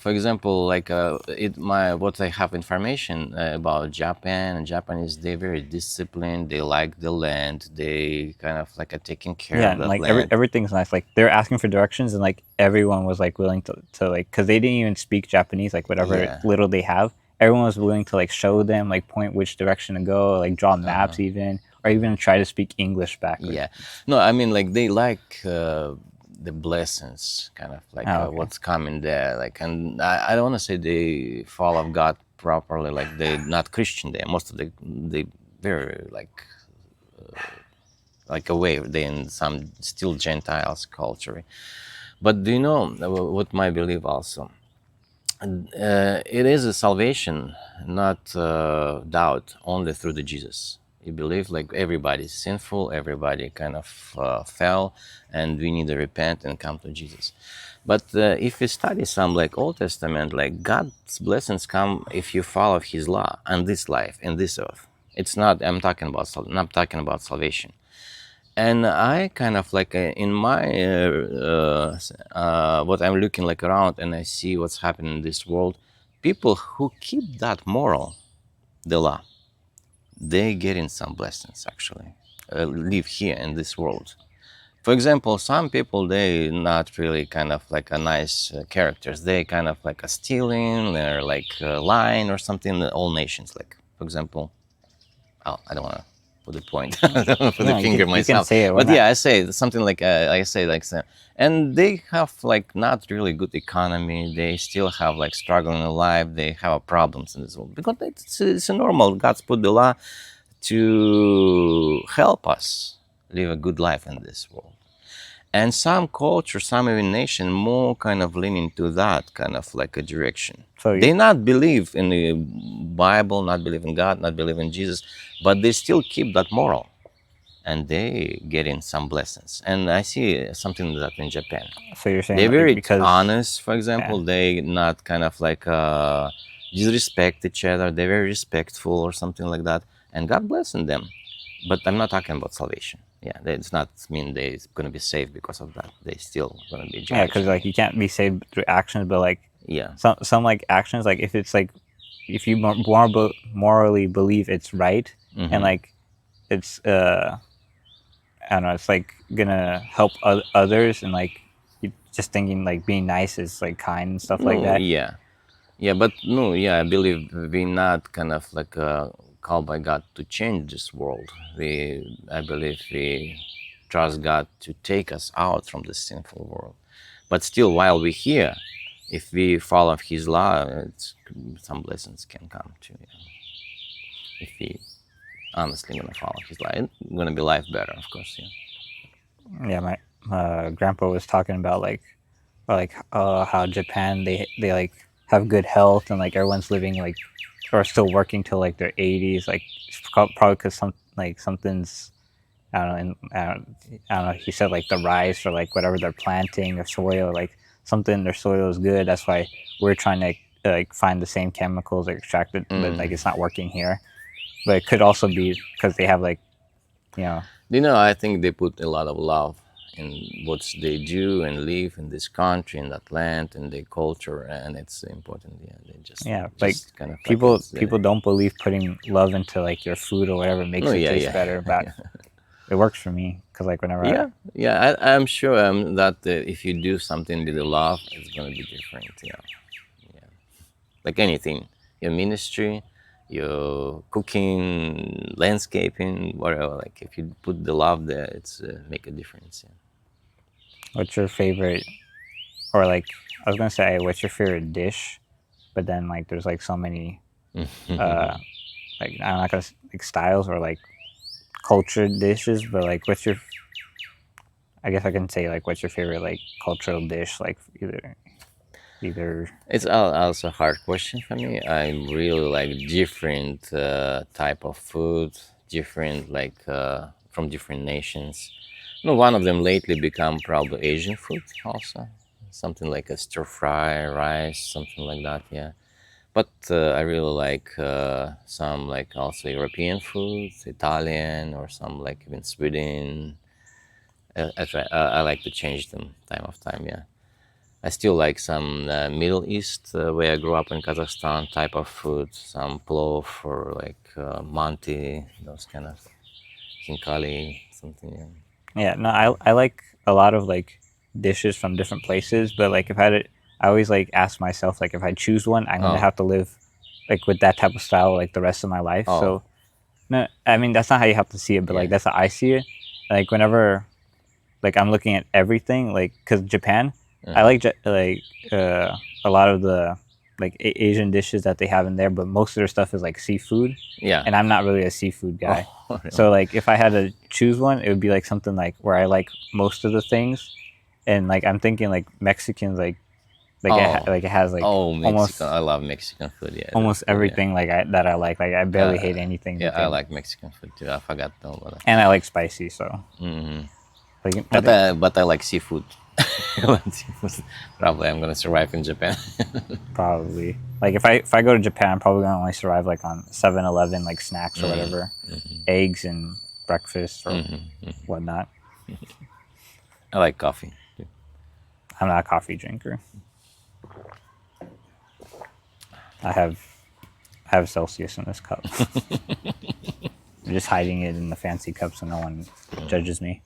For example, like what I have information about Japan and Japanese, they're very disciplined. They like the land. They kind of like are taking care Yeah, of and that like land. everything's nice. Like they're asking for directions, and like everyone was like willing to like because they didn't even speak Japanese. Like whatever Yeah. little they have, everyone was willing to like show them, like point which direction to go, like draw maps even, or even try to speak English back. Like, Yeah, no, I mean like they like the blessings, kind of like Oh, okay. what's coming there. Like, and I don't want to say they follow God properly. Like they're not Christian. There, most of they very like away. They in some still Gentiles culture. But do you know what my belief also? It is a salvation, not doubt, only through the Jesus. You believe like everybody's sinful, everybody kind of fell, and we need to repent and come to Jesus. But if you study some like Old Testament, like God's blessings come if you follow His law on this life, in this earth. It's not. I'm talking about. Not talking about salvation. And I kind of like in my what I'm looking like around, and I see what's happening in this world. People who keep that moral, the law, they getting some blessings actually. Live here in this world. For example, some people they not really kind of like a nice characters. They kind of like a stealing, they're like lying or something. All nations, like for example, I don't want to put the point. I don't want to put No, the you finger can- you can myself. say it, we're But not- yeah, I say something like I say like so. And they have like not really good economy. They still have like struggling in life. They have problems in this world because it's a normal. God's put the law to help us live a good life in this world. And some culture, some even nation, more kind of leaning to that kind of like a direction. So you- They not believe in the Bible, not believe in God, not believe in Jesus, but they still keep that moral, and they get in some blessings. And I see something like that in Japan. So you're saying They're like, very because honest. For example, they not kind of like just respect each other. They're very respectful or something like that, and God blessing them. But I'm not talking about salvation. Yeah, it's not mean they're gonna be saved because of that. They still gonna be Yeah, judged. because like you can't be saved through actions, but like Yeah. some like actions, like if it's like if you morally believe it's right and like it's I don't know, it's like gonna help others and like you just thinking like being nice is like kind and stuff like No, that. yeah. Yeah, but no, yeah, I believe we're not kind of like called by God to change this world. I believe we trust God to take us out from this sinful world. But still, while we're here, if we follow His law, some blessings can come too. Yeah. If we honestly gonna follow His law, it's gonna be life better, of course. Yeah. Yeah, my grandpa was talking about like how Japan they like have good health and like everyone's living like or still working till like their 80s, like probably because something's I don't know, I don't know. He said like the rice or like whatever they're planting or soil, like something their soil is good. That's why we're trying to like find the same chemicals or extract it, but like it's not working here. But it could also be because they have like you know I think they put a lot of love in what they do and live in this country, in that land, and their culture, and it's important. Yeah, they like just kind of like people it's, people don't believe putting love into like your food or whatever makes no, it yeah, taste yeah, better, but it works for me because like whenever yeah, yeah. I'm sure that if you do something with the love, it's gonna be different. Yeah, like anything, your ministry, your cooking, landscaping, whatever. Like if you put the love there, it's make a difference. what's your favorite or like I was gonna say what's your favorite dish, but then like there's like so many like I'm not gonna like styles or like cultured dishes, but like what's your I guess I can say like what's your favorite like cultural dish like either It's also a hard question for me. I really like different type of food, different like from different nations. One of them lately become probably Asian food also, something like a stir fry rice, something like that. Yeah, but I really like some like also European foods, Italian or some like even Sweden. I like to change them time of time. Yeah. I still like some Middle East, where I grew up in Kazakhstan, type of food, some plov or like manti, those kind of khinkali, something. yeah no I like a lot of like dishes from different places, but like if I had it I always like ask myself like if I choose one I'm gonna Oh. have to live like with that type of style like the rest of my life. Oh. So no I mean that's not how you have to see it, but like Yeah. that's how I see it. Like whenever like I'm looking at everything like because Japan I like a lot of the like Asian dishes that they have in there, but most of their stuff is like seafood, Yeah. and I'm not really a seafood guy. Oh, really? So like if I had to choose one, it would be like something like where I like most of the things, and like I'm thinking like Mexicans like it has like Oh, Mexican. almost I love Mexican food. Yeah. almost that's good, everything like that I like. Like I barely hate anything. Yeah, with I it. like Mexican food too. I forgot all about that. And I like spicy, so like But I like seafood. I like seafood. Probably I'm gonna survive in Japan. probably like if I go to Japan, I'm probably gonna only survive like on 7-Eleven like snacks or whatever, eggs and breakfast or whatnot. I like coffee. Too. I'm not a coffee drinker. I have Celsius in this cup. I'm just hiding it in the fancy cup so no one judges me.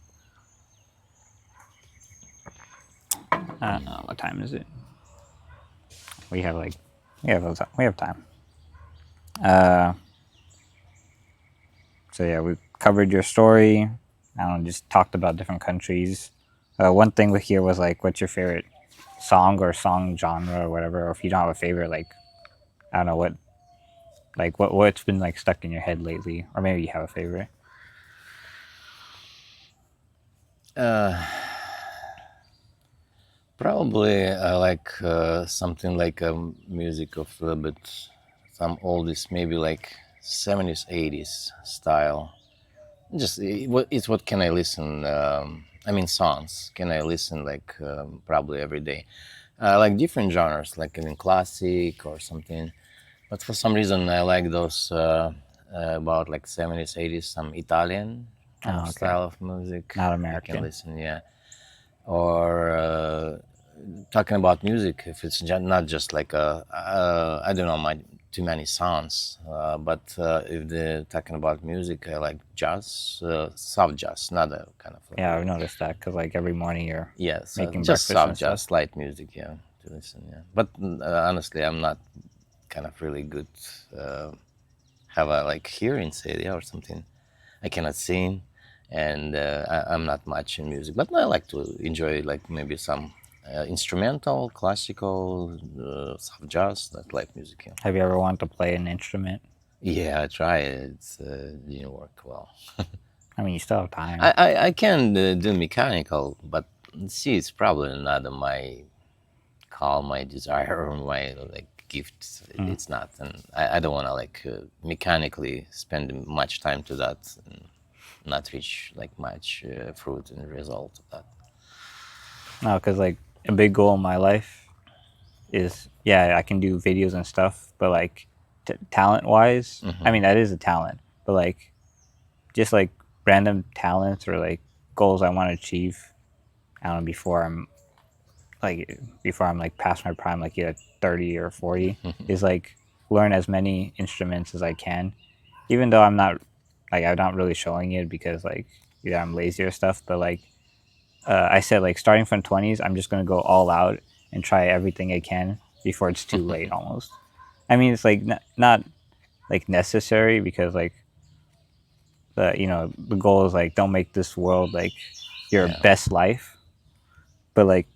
I don't know what time is it. We have time. So yeah, we covered your story. I don't know, just talked about different countries. One thing we here was like, what's your favorite song or song genre or whatever? Or if you don't have a favorite, like I don't know what's been like stuck in your head lately, or maybe you have a favorite. Probably I like something like music of a little bit some oldies, maybe like 70s, 80s style. Just it's what can I listen? I mean, songs. Can I listen like probably every day? I like different genres, like in classic or something. But for some reason, I like those about like 70s, 80s, some Italian kind Oh, of okay. style of music. Not You American. can listen, yeah. Or talking about music, if it's not just like I don't know, too many songs, but if they're talking about music, I like jazz, soft jazz, not a kind of like Yeah, I've noticed that because like every morning you're yeah, so making just breakfast soft and stuff. jazz, light music, yeah, to listen, yeah. But honestly, I'm not kind of really good. Have a like hearing aid, yeah, or something. I cannot sing, and I'm not much in music, but I like to enjoy like maybe some instrumental, classical, soft jazz, that light music. Yeah, Have you ever wanted to play an instrument? yeah, I tried. It didn't work well. I mean, you still have time. I can do mechanical, but see, it's probably not my call, my desire, or my like gift. It's not, and I don't want to like mechanically spend much time to that. And not reach like much fruit and result of that. No, because like a big goal in my life is, yeah, I can do videos and stuff, but like talent wise, I mean, that is a talent, but like just like random talents or like goals I want to achieve, I don't know, before I'm like past my prime, like either 30 or 40, is like learn as many instruments as I can, even though I'm not really showing it because like either I'm lazy or stuff, but like I said, like starting from 20s, I'm just gonna go all out and try everything I can before it's too late. Almost. I mean, it's like not like necessary because like the goal is like don't make this world like your Yeah. best life, but like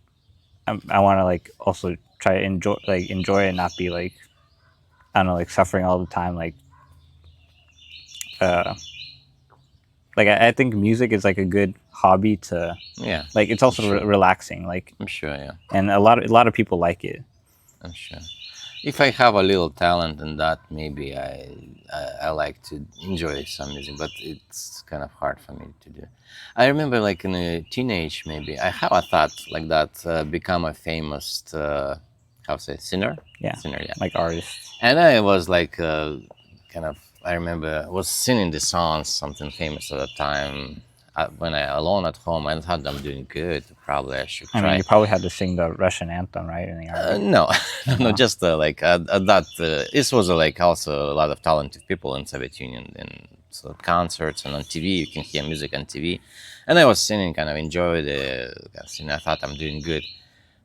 I want to like also try to enjoy it and not be like I don't know like suffering all the time uh like I think music is like a good hobby to Yeah, like it's also sure. relaxing like I'm sure. Yeah, and a lot of people like it. I'm sure. If I have a little talent in that, maybe I like to enjoy some music, but it's kind of hard for me to do. I remember like in a teenage, maybe I have a thought like that, become a famous, how to say, singer. Yeah, Singer, yeah. like artists. And I was like, kind of, I remember I was singing the songs, something famous at the time. When I alone at home, I thought I'm doing good. Probably I should I try. mean, you probably had to sing the Russian anthem, right? In the army. No, no, just like at that. This was like also a lot of talented people in Soviet Union, and so concerts and on TV. You can hear music on TV, and I was singing, kind of enjoyed it. I thought I'm doing good.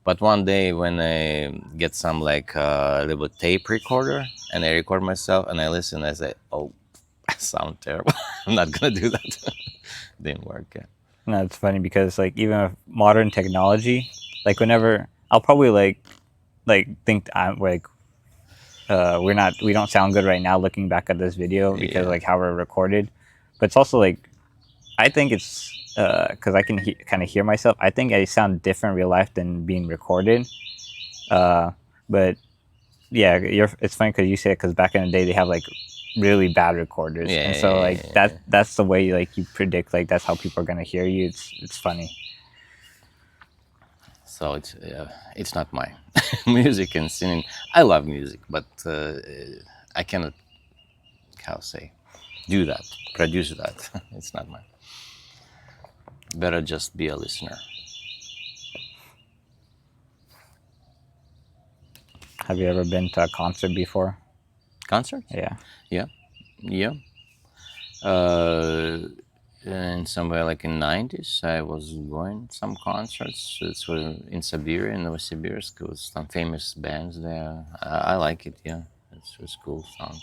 But one day when I get some like little tape recorder and I record myself and I listen, I say, "Oh, I sound terrible. I'm not gonna do that." Didn't work. Yeah. No, it's funny because like even with modern technology, like whenever I'll probably like think I'm like we don't sound good right now looking back at this video because Yeah. like how we're recorded, but it's also like I think it's because I can kind of hear myself. I think I sound different in real life than being recorded. But yeah, it's funny because you say it because back in the day they have like really bad recorders, Yeah, and so yeah, like yeah, yeah. that's the way like you predict like that's how people are gonna hear you. It's funny. So it's not my music and singing. I love music, but I cannot, how say, do that, produce that. It's not mine. Better just be a listener. Have you ever been to a concert before? Concert? Yeah. Yeah, yeah. In somewhere like in '90s, I was going some concerts. It's in Siberia, in Novosibirsk. It was some famous bands there. I like it. Yeah, it's cool song.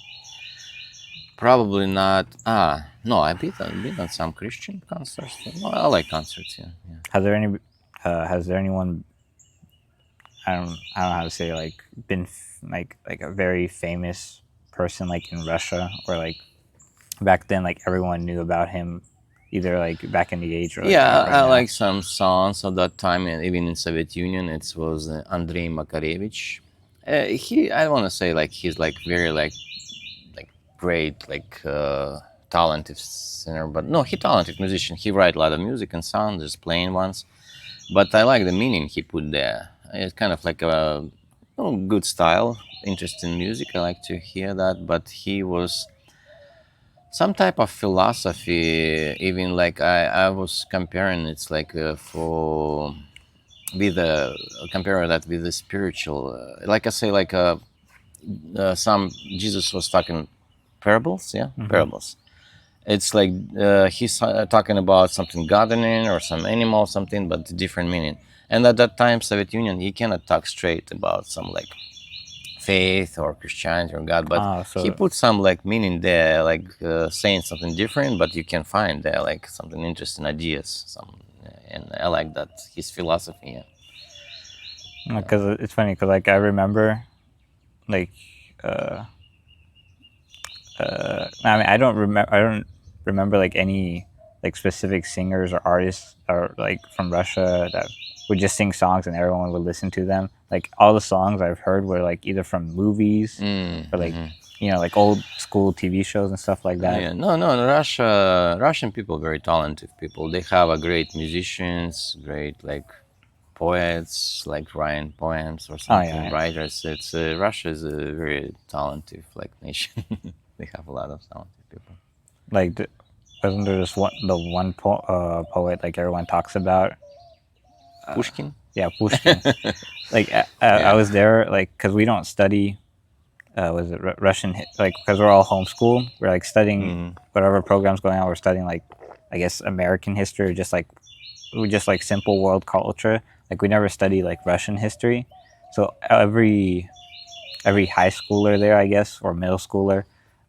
Probably not. No, I've been on some Christian concerts. No, I like concerts. Yeah, yeah. Has there anyone I don't know how to say like been like a very famous person like in Russia or like back then like everyone knew about him either like back in the age or like Yeah, right I now? like some songs of that time, and even in Soviet Union, it was Andrei Makarevich. I don't want to say like he's like very like great like talented singer, but no, he talented musician. He write a lot of music and songs, just playing ones. But I like the meaning he put there. It's kind of like a good style, interesting music. I like to hear that, but he was some type of philosophy. Even like I was comparing it's like for with compare that with the spiritual. Like I say, like some Jesus was talking parables, yeah, parables. It's like he's talking about something gardening or some animal, something, but different meaning. And at that time, Soviet Union, he cannot talk straight about some like faith or Christianity or God, but he So put some like meaning there, like saying something different, but you can find there like something interesting ideas. And I like that his philosophy. Yeah. because it's funny because like I remember like I mean I don't remember like any like specific singers or artists or like from Russia that would just sing songs and everyone would listen to them. Like all the songs I've heard were like either from movies or like like old school TV shows and stuff like that. Yeah, no, Russian people very talented people. They have a great musicians, great like poets, like writing poems or something. yeah. Writers. It's Russia is a very talented like nation. They have a lot of talented people. Like wasn't there just one poet like everyone talks about? Pushkin. Yeah, Pushkin. Like I was there like because we don't study was it Russian like because we're all homeschooled. We're like studying whatever program's going on. We're studying like I guess American history or just like we just like simple world culture. Like we never study like Russian history. So every high schooler there, I guess, or middle schooler,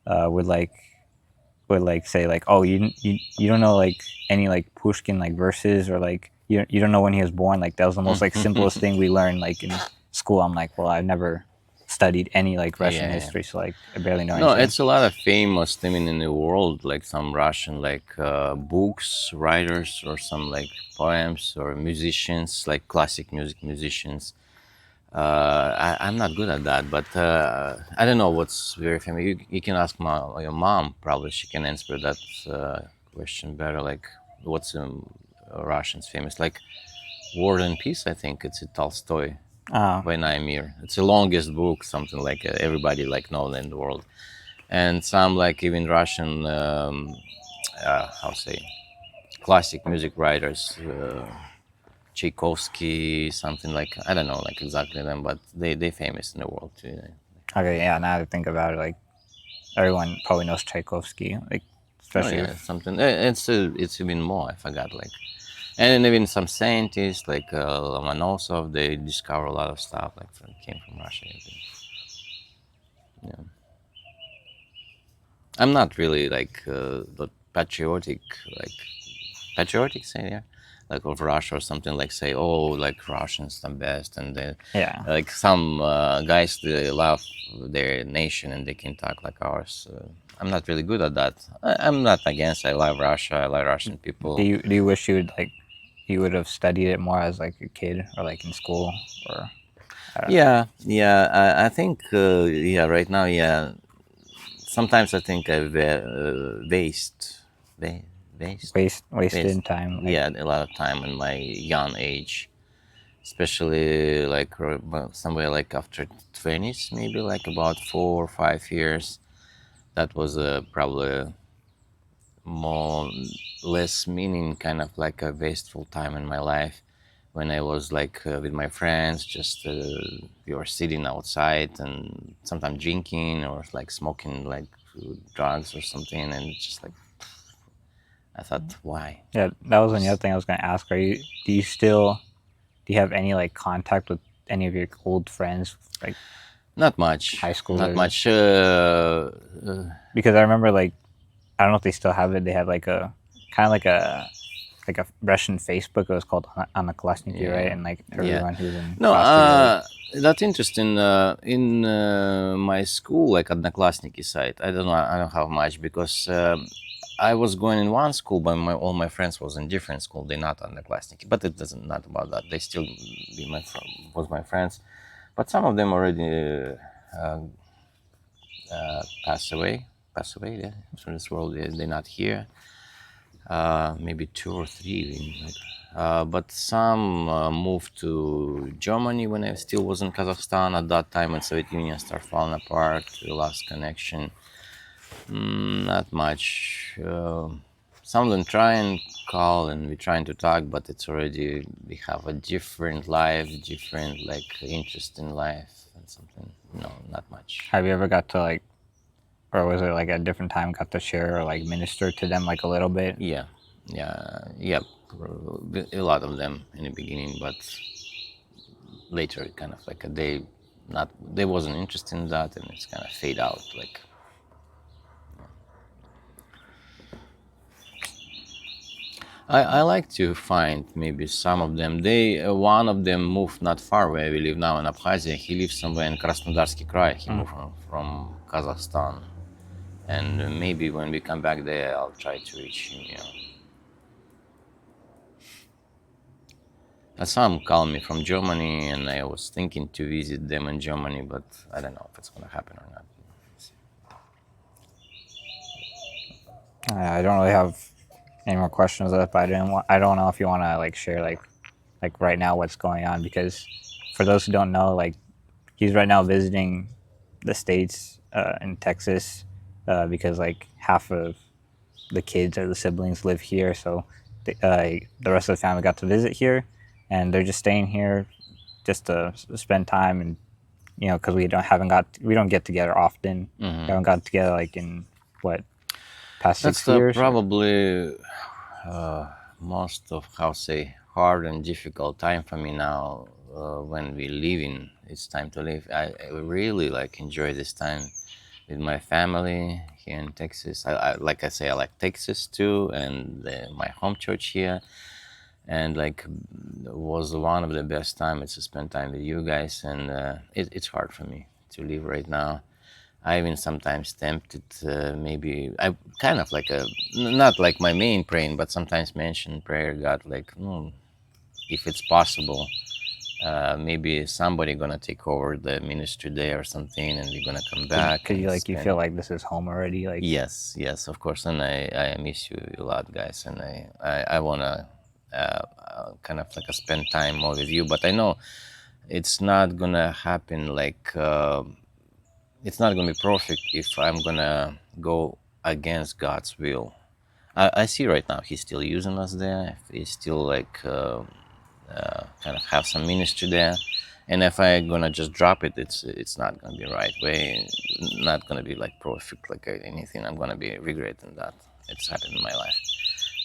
would like say like, oh, you don't know like any like Pushkin like verses or like you don't know when he was born. Like that was the most like simplest thing we learned like in school. I'm like, well, I've never studied any like Russian history, so like I barely know No, anything. it's a lot of famous women in the world, like some Russian like books, writers, or some like poems or musicians, like classic music musicians. I'm not good at that, but I don't know what's very famous. You can ask your mom. Probably she can answer that question better. Like, what's Russians famous? Like, War and Peace. I think it's a Tolstoy by Naimir. It's the longest book, something like everybody like known in the world, and some like even Russian, how say, classic music writers. Tchaikovsky, something like I don't know, like exactly them, but they famous in the world too. Okay, yeah. Now that I think about it, like everyone probably knows Tchaikovsky, like Oh especially yeah, something. It's even more. I forgot like, and even some scientists like Lomonosov, they discover a lot of stuff like came from Russia. I think. Yeah, I'm not really like the patriotic say yeah, like of Russia or something like say oh like Russians the best and then yeah. like some guys they love their nation and they can talk like ours. I'm not really good at that. I'm not against. I love Russia. I like Russian people. Do you wish you would have studied it more as like a kid or like in school or Yeah. I think yeah. Right now, yeah. Sometimes I think I've wa- wasted time? Like, yeah, a lot of time in my young age, especially like somewhere like after 20s, maybe like about 4 or 5 years. That was probably more less meaning, kind of like a wasteful time in my life when I was like with my friends, just we were sitting outside and sometimes drinking or like smoking like drugs or something, and it's just like I thought, why? yeah, that was another thing I was gonna ask. Do you have any like contact with any of your old friends, like Not much, high not schoolers? much. Because I remember like I don't know if they still have it. They had like a kind of like a Russian Facebook. It was called Anaklassniki, right? And like everyone who was in No, class together. that's interesting. In my school, like Одноклассники site, I don't know. I don't have much because I was going in one school, but all my friends was in different school. They're not Одноклассники, but it doesn't not about that. They still was my friends, but some of them already passed away. Yeah, from this world. They're not here. maybe 2 or 3 even. But some moved to Germany when I still was in Kazakhstan. At that time, when Soviet Union started falling apart, we lost connection. Not much. Some of them try and call and we're trying to talk, but it's already, we have a different life, different like interest in life and something. No, not much. Have you ever got to like, or was it like at a different time got to share or like minister to them like a little bit? Yeah, yeah. A lot of them in the beginning, but later kind of like they wasn't interested in that, and it's kind of fade out. Like I like to find maybe some of them. One of them moved not far where we live now in Abkhazia. He lives somewhere in Krasnodarsky Krai. He moved from Kazakhstan, and maybe when we come back there, I'll try to reach him. Some call me from Germany, and I was thinking to visit them in Germany, but I don't know if it's gonna happen or not. I don't really have any more questions left, but I don't know if you want to like share like right now what's going on, because for those who don't know, like he's right now visiting the States in Texas because like half of the kids or the siblings live here, so the rest of the family got to visit here, and they're just staying here just to spend time, and because we don't get together often. We haven't got together like in what, past That's 6 years. probably most of hard and difficult time for me now. When we leaving, it's time to leave. I really like enjoy this time with my family here in Texas. Like I say, I like Texas too, and my home church here. And like was one of the best times to spend time with you guys. And it's hard for me to leave right now. I even sometimes tempted, maybe I kind of like not like my main praying, but sometimes mention prayer, God, like, if it's possible, maybe somebody gonna take over the ministry there or something, and we're gonna come back. Because you feel like this is home already, like. Yes, of course, and I miss you a lot, guys, and I wanna kind of like spend time more with you, but I know it's not gonna happen like. It's not gonna be perfect if I'm gonna go against God's will. I see right now He's still using us there. He's still like kind of have some ministry there, and if I'm gonna just drop it, it's not gonna be right way. Not gonna be like perfect like anything. I'm gonna be regretting that it's happened in my life.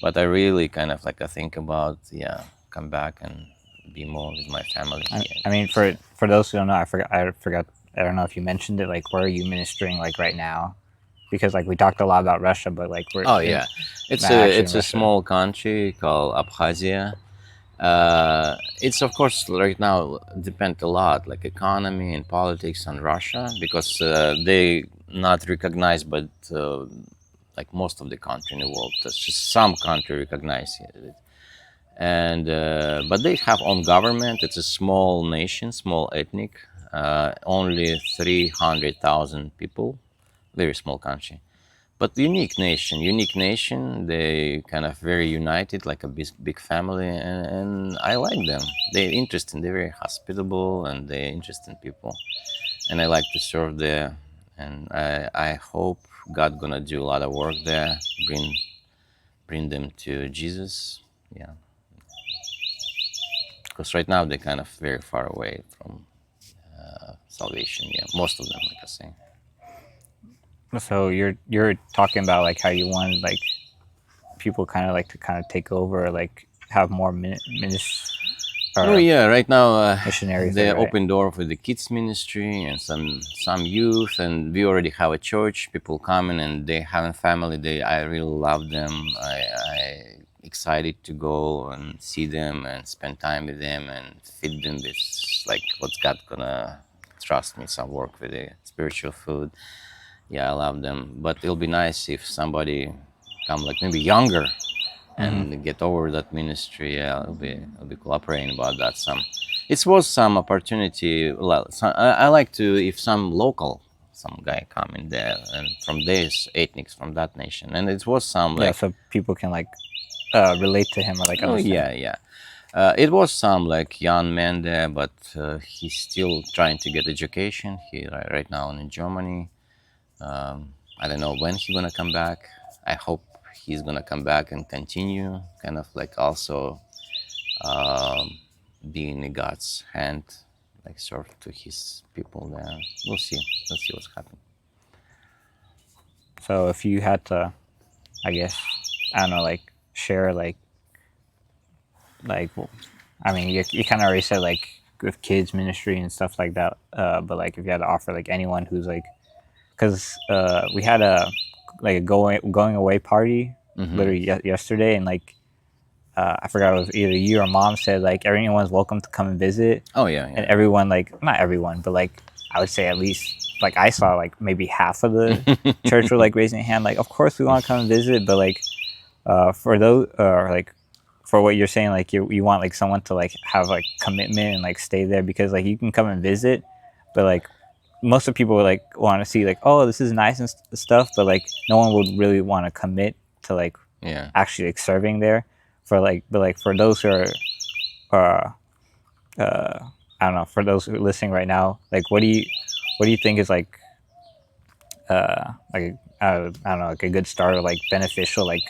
But I really kind of like I think about come back and be more with my family. I mean, for those who don't know, I forgot. I don't know if you mentioned it. Like, where are you ministering like right now? Because like we talked a lot about Russia, but like we're it's a small country called Abkhazia. It's of course right now depend a lot like economy and politics on Russia, because they not recognized, but like most of the country in the world. That's just some country recognize it. And but they have own government. It's a small nation, small ethnic. Only 300,000 people, very small country, but unique nation. They kind of very united, like a big family, and I like them. They're interesting. They're very hospitable, and they're interesting people, and I like to serve there. And I hope God gonna do a lot of work there, bring them to Jesus. Yeah, because right now they're kind of very far away from salvation. Yeah, most of them, like I say. So you're talking about like how you want like people kind of like to kind of take over, like have more Oh yeah, right now missionaries they there, right? open door for the kids ministry and some youth, and we already have a church. People coming and they having family. I really love them. I excited to go and see them and spend time with them and feed them with like what's God gonna trust me some work with the spiritual food. Yeah, I love them, but it'll be nice if somebody come like maybe younger and get over that ministry. Yeah, I'll be cooperating about that. It was some opportunity. I like to if some local some guy coming there, and from this ethnics from that nation, and it was some Yeah, like so people can like relate to him or like oh understand. yeah. It was some like young man there, but he's still trying to get education. He right now in Germany. I don't know when he's gonna come back. I hope he's gonna come back and continue, kind of like also um, be in God's hand, like serve to his people there. We'll see. Let's see what's happening. So if you had to, I guess, I don't know, like share like I mean, you kind of already said like with kids ministry and stuff like that. But like if you had to offer like anyone who's like, because we had a like a going away party literally yesterday, and like I forgot it was either you or mom said like everyone's welcome to come and visit, Oh yeah, and yeah. everyone like not everyone, but like I would say at least like I saw like maybe half of the church were like raising a hand, like of course we want to come and visit, but like for those like for what you're saying, like you want like someone to like have like commitment and like stay there, because like you can come and visit, but like most of the people would like want to see like, oh, this is nice and stuff, but like no one would really want to commit to like Yeah. actually like serving there for like, but like for those who are I don't know, for those who are listening right now, like what do you think is like like I don't know, like a good start or like beneficial, like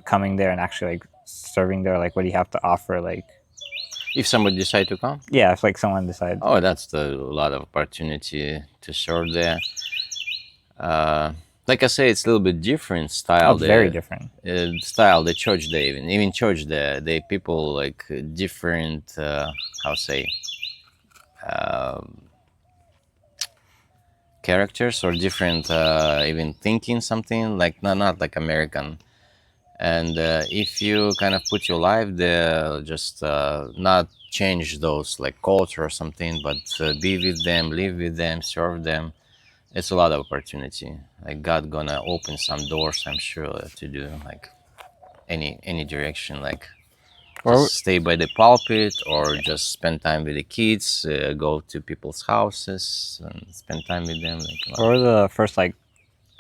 coming there and actually like serving there, like what do you have to offer, like If somebody decide to come, yeah, if like someone decides. oh, that's a lot of opportunity to serve there. Like I say, it's a little bit different Oh, style it's very there. different. Style the church there, even church there, they people like different. How say characters or different even thinking something like not like American. And if you kind of put your life there, just not change those like culture or something, but be with them, live with them, serve them, it's a lot of opportunity. Like God gonna open some doors, I'm sure, to do like any direction, like Or just stay by the pulpit or just spend time with the kids, go to people's houses and spend time with them, like a lot. or the first like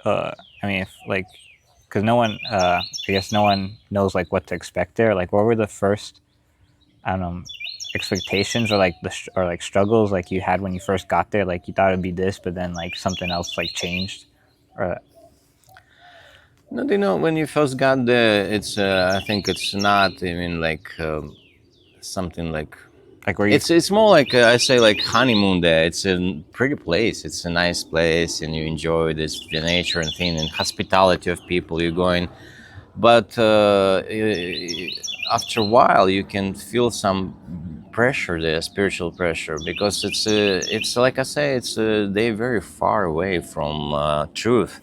I mean if like because no one I guess no one knows like what to expect there, like what were the first I don't know expectations or like or like struggles like you had when you first got there, like you thought it'd be this but then like something else like changed, or No, you know, when you first got there, it's I think it's not even like something like where you it's more like I say like honeymoon there. It's a pretty place. It's a nice place, and you enjoy this the nature and thing and hospitality of people you're going. But after a while, you can feel some pressure there, spiritual pressure, because it's like I say, it's they're very far away from truth,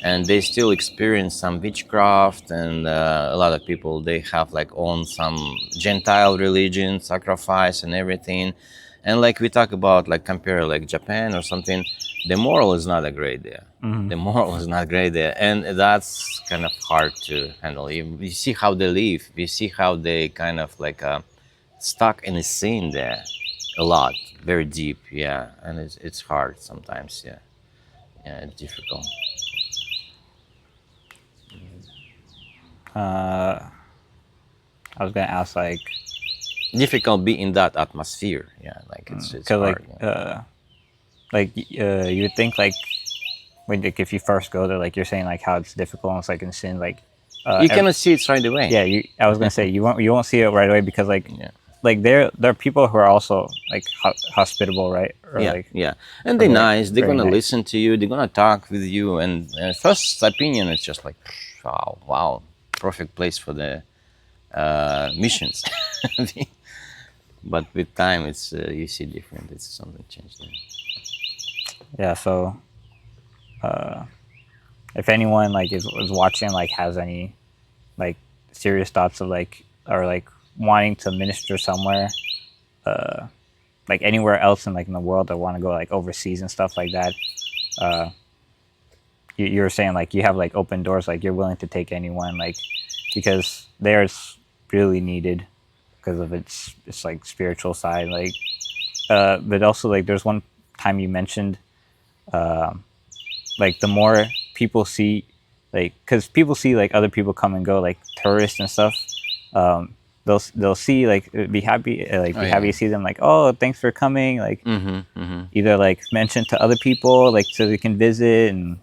and they still experience some witchcraft, and a lot of people they have like on some Gentile religion, sacrifice and everything, and like we talk about like compare like Japan or something, the moral is not a great there. The moral is not great there, and that's kind of hard to handle. You see how they live, you see how they kind of like stuck in a scene there a lot, very deep, yeah, and it's hard sometimes, yeah, it's difficult. I was gonna ask like Difficult be in that atmosphere, yeah, like it's because hard, like you would think like when like if you first go there, like you're saying like how it's difficult and it's like in sin, like you cannot see it right away. yeah, I was gonna say you won't see it right away because like Yeah. like there are people who are also like hospitable, right? Or Yeah, like yeah, and they're very- nice. They're very gonna nice. listen to you. They're gonna talk with you. And first opinion, it's just like, wow, perfect place for the missions. But with time, it's you see different. It's something changed. There. Yeah, so if anyone like is watching, like has any like serious thoughts of like or like wanting to minister somewhere, like anywhere else in like in the world, or want to go like overseas and stuff like that, you were saying like you have like open doors, like you're willing to take anyone, like because there's really needed because of its like spiritual side, like but also like there's one time you mentioned like the more people see, like, because people see like other people come and go, like tourists and stuff. They'll see like be happy, Oh, happy yeah. to see them, like, oh, thanks for coming, like either like mention to other people, like so they can visit, and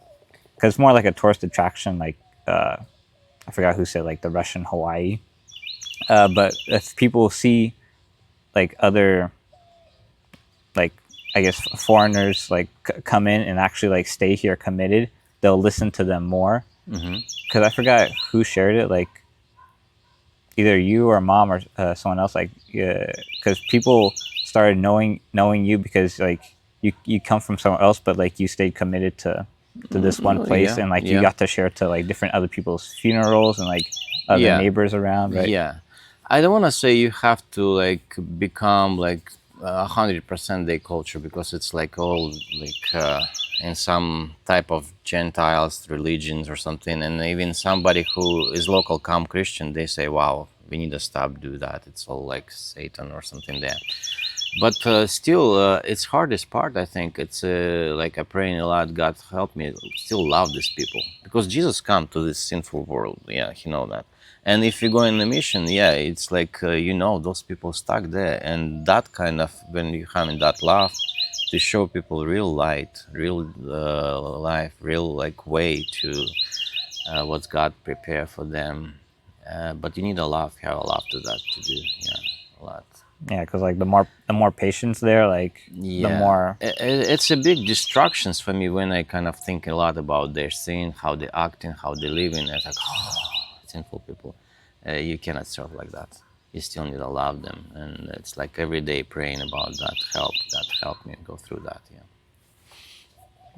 because it's more like a tourist attraction, like I forgot who said like the Russian Hawaii, but if people see like other, like, I guess foreigners like come in and actually like stay here committed, they'll listen to them more. Because I forgot who shared it, like either you or mom or someone else, like because people started knowing you because like you come from somewhere else, but like you stayed committed to this one place, Yeah, and like you yeah. got to share to like different other people's funerals and like other Yeah. neighbors around, right? Yeah, I don't want to say you have to like become like 100% their culture, because it's like all like in some type of Gentiles religions or something, and even somebody who is local come Christian, they say, "Wow, we need to stop do that. It's all like Satan or something there." But still, it's hardest part. I think it's like I praying a lot. God help me still love these people, because Jesus come to this sinful world. Yeah, he know that. And if you go in a mission, yeah, it's like those people stuck there, and that kind of when you have in that love to show people real light, real life, real like way to what's God prepare for them. But you need a love, have a love to that to do. Yeah, a lot. Yeah, because like the more patience there, like the more It's a big distractions for me when I kind of think a lot about their sin, how they acting, how they living. It's like, oh, sinful people. You cannot serve like that. You still need to love them, and it's like every day praying about that. Help me go through that. Yeah.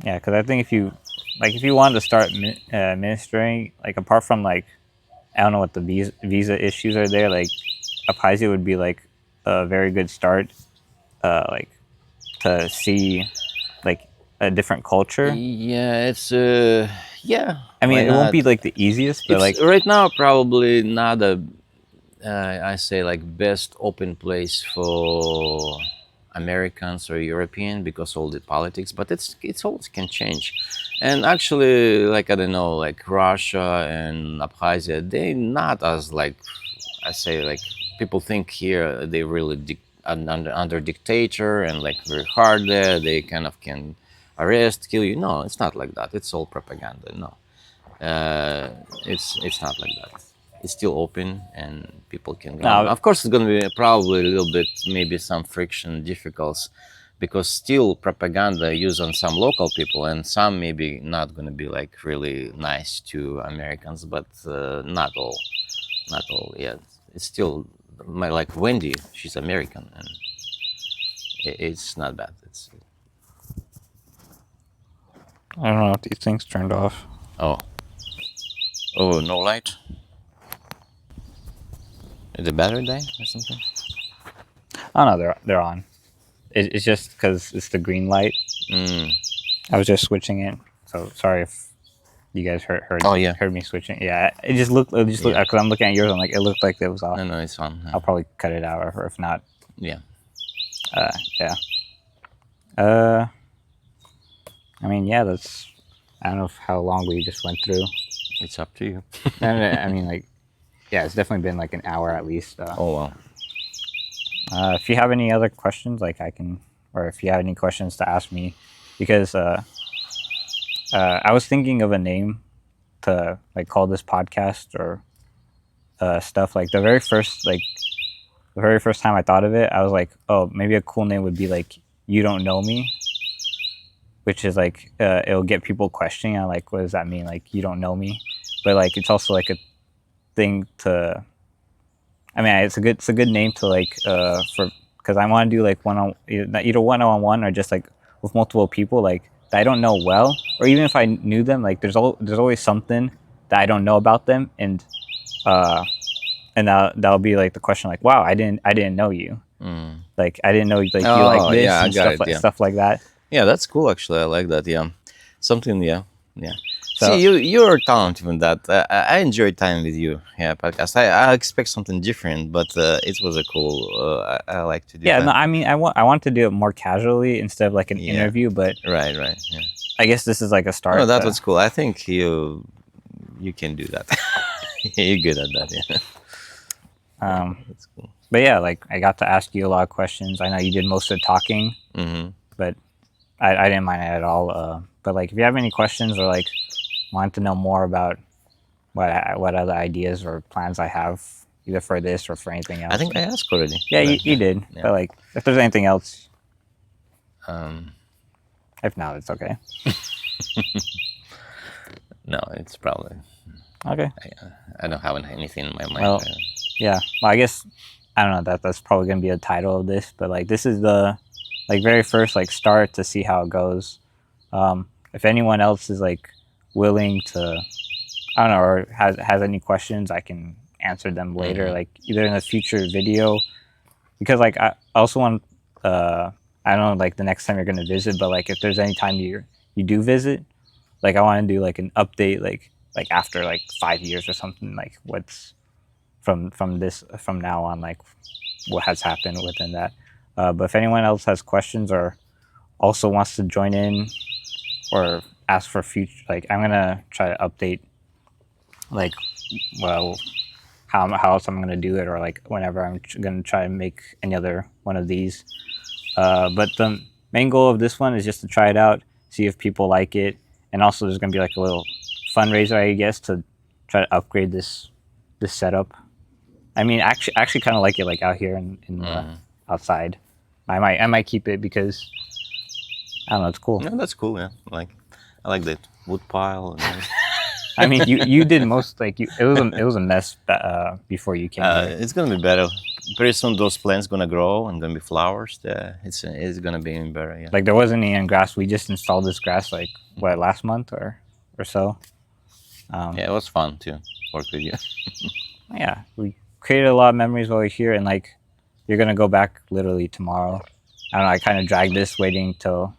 yeah, because I think if you wanted to start ministering, like apart from like I don't know what the visa issues are there, like Abkhazia would be like a very good start, like to see like a different culture. Yeah, it's yeah. I mean, Why it won't not? be like the easiest, but like It's right now probably not a I say like best open place for Americans or European, because all the politics, but it's always can change. And actually, like I don't know, like Russia and Abkhazia, they not as like I say like people think here they really under dictator and like very hard there. They kind of can arrest, kill you. No, it's not like that. It's all propaganda. No, uh, it's not like that. It's still open and people can come. no, Of course, it's going to be probably a little bit, maybe some friction, difficulties, because still propaganda used on some local people, and some maybe not going to be like really nice to Americans, but not all. Yeah, it's still my like Wendy. She's American, and it's not bad. It's I don't know if these things turned off. oh no light. Is the battery die or something? Oh no, they're on. It's just because it's the green light. I was just switching it, so sorry if you guys heard Oh, yeah. heard me switching. Yeah, it just looked because I'm looking at yours. I'm like, it looked like it was off. No, it's on. I'll probably cut it out, or if not, Yeah. yeah. I mean, yeah, that's. I don't know how long we just went through. It's up to you. I mean, like, yeah, it's definitely been like an hour at least. Oh wow. If you have any other questions, like I can, or if you have any questions to ask me, because I was thinking of a name to like call this podcast or stuff. Like the very first time I thought of it, I was like, oh, maybe a cool name would be like "You Don't Know Me," which is like it'll get people questioning on like what does that mean, like you don't know me, but like it's also like a thing to. I mean, it's a good name to like for, because I want to do like either one-on-one or just like with multiple people like that I don't know well, or even if I knew them, like there's always something that I don't know about them, and that'll be like the question, like, wow, I didn't know you, like I didn't know like you like Oh, this, yeah, I and got stuff it, like yeah. stuff like that. Yeah, that's cool. Actually, I like that. Yeah, something. Yeah. So- See, you're talented in that. I enjoyed time with you. Yeah, podcast. I expect something different, but it was a cool. I like to do. Yeah, that. no, I mean, I want to do it more casually instead of like an Yeah. interview, but Right. Yeah. I guess this is like a start. Oh, that to- was cool. I think you can do that. You're good at that. Yeah. That's cool. But yeah, like I got to ask you a lot of questions. I know you did most of the talking, Hmm. but I didn't mind it at all. But like, if you have any questions or like want to know more about what other ideas or plans I have, either for this or for anything else. I think I asked already. Yeah, but, you did. yeah. But like, if there's anything else, Um, if not, it's okay. no, it's probably. Okay. I don't have anything in my mind. Well, yeah. Well, I guess I don't know. That's probably gonna be the title of this. But like, this is the like very first like start to see how it goes. If anyone else is like willing to, I don't know, or has any questions, I can answer them later, like either in a future video, because like I also want, I don't know, like the next time you're gonna visit, but like if there's any time you do visit, like I want to do like an update, like after like 5 years or something, like what's from now on, like what has happened within that. But if anyone else has questions or also wants to join in or ask for future, like I'm gonna try to update like, well, how else I'm gonna do it, or like whenever I'm gonna try to make any other one of these. But the main goal of this one is just to try it out, see if people like it, and also there's gonna be like a little fundraiser, I guess, to try to upgrade this setup. I mean, actually kind of like it like out here in the outside. I might keep it because I don't know, it's cool. No, that's cool. Yeah, I like that wood pile. And I mean, you did most, like it was a mess before you came here. it's gonna be better. Pretty soon, those plants gonna grow and gonna be flowers. It's gonna be even better. Yeah. Like there wasn't any grass. We just installed this grass like what, last month or so. Yeah, it was fun to work with you. Yeah, we created a lot of memories while we're here, and like you're gonna go back literally tomorrow. I don't know. I kind of dragged this waiting till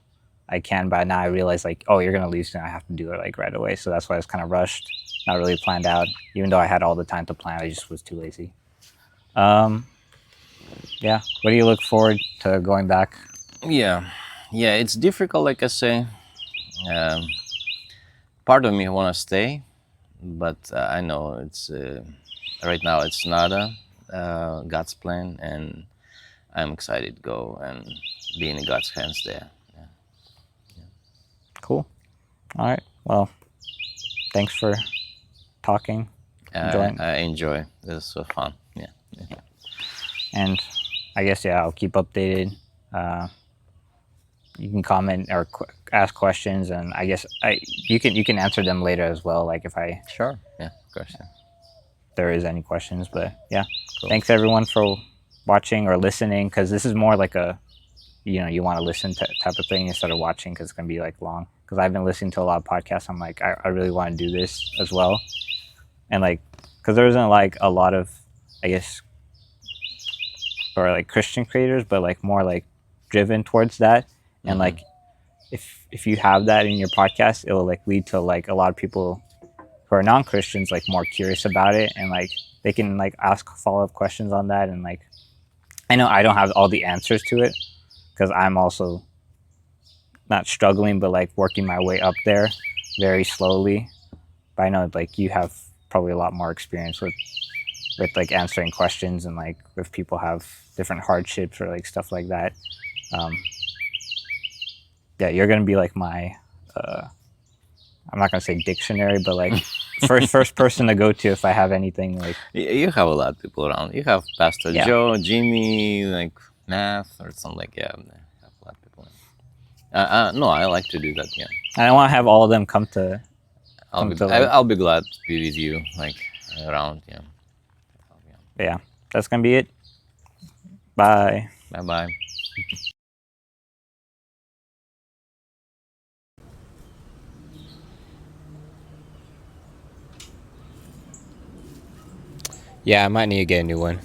I can, but now I realize like, oh, you're gonna leave soon. I have to do it like right away. So that's why I was kind of rushed, not really planned out. Even though I had all the time to plan, I just was too lazy. Yeah. What do you look forward to going back? Yeah, it's difficult. Like I say, um, part of me want to stay, but I know it's right now it's not God's plan, and I'm excited to go and be in God's hands there. Cool. All right. Well, thanks for talking. Enjoying. I enjoy. This is so fun. Yeah. And I guess, yeah, I'll keep updated. You can comment or ask questions, and I guess you can answer them later as well. Like if Sure. Yeah, of course. Yeah. there is any questions, but yeah, thanks everyone for watching or listening, because this is more like a, you want to listen to type of thing instead of watching, because it's gonna be like long. Because I've been listening to a lot of podcasts. I'm like, I really want to do this as well, and like, because there isn't like a lot of, I guess, or like Christian creators, but like more like driven towards that. And like if you have that in your podcast, it will like lead to like a lot of people who are non-Christians like more curious about it, and like they can like ask follow-up questions on that. And like I know I don't have all the answers to it, because I'm also not struggling, but like working my way up there very slowly. But I know like you have probably a lot more experience with like answering questions, and like if people have different hardships or like stuff like that. Yeah, you're gonna be like my I'm not gonna say dictionary, but like first person to go to if I have anything like. You have a lot of people around. You have Pastor Yeah. Joe, Jimmy, like math or something like yeah. I have a lot of people. No, I like to do that. Yeah, And I want to have all of them come to. I'll be glad to be with you, like around. Yeah. Yeah, that's gonna be it. Bye. Bye bye. Yeah, I might need to get a new one.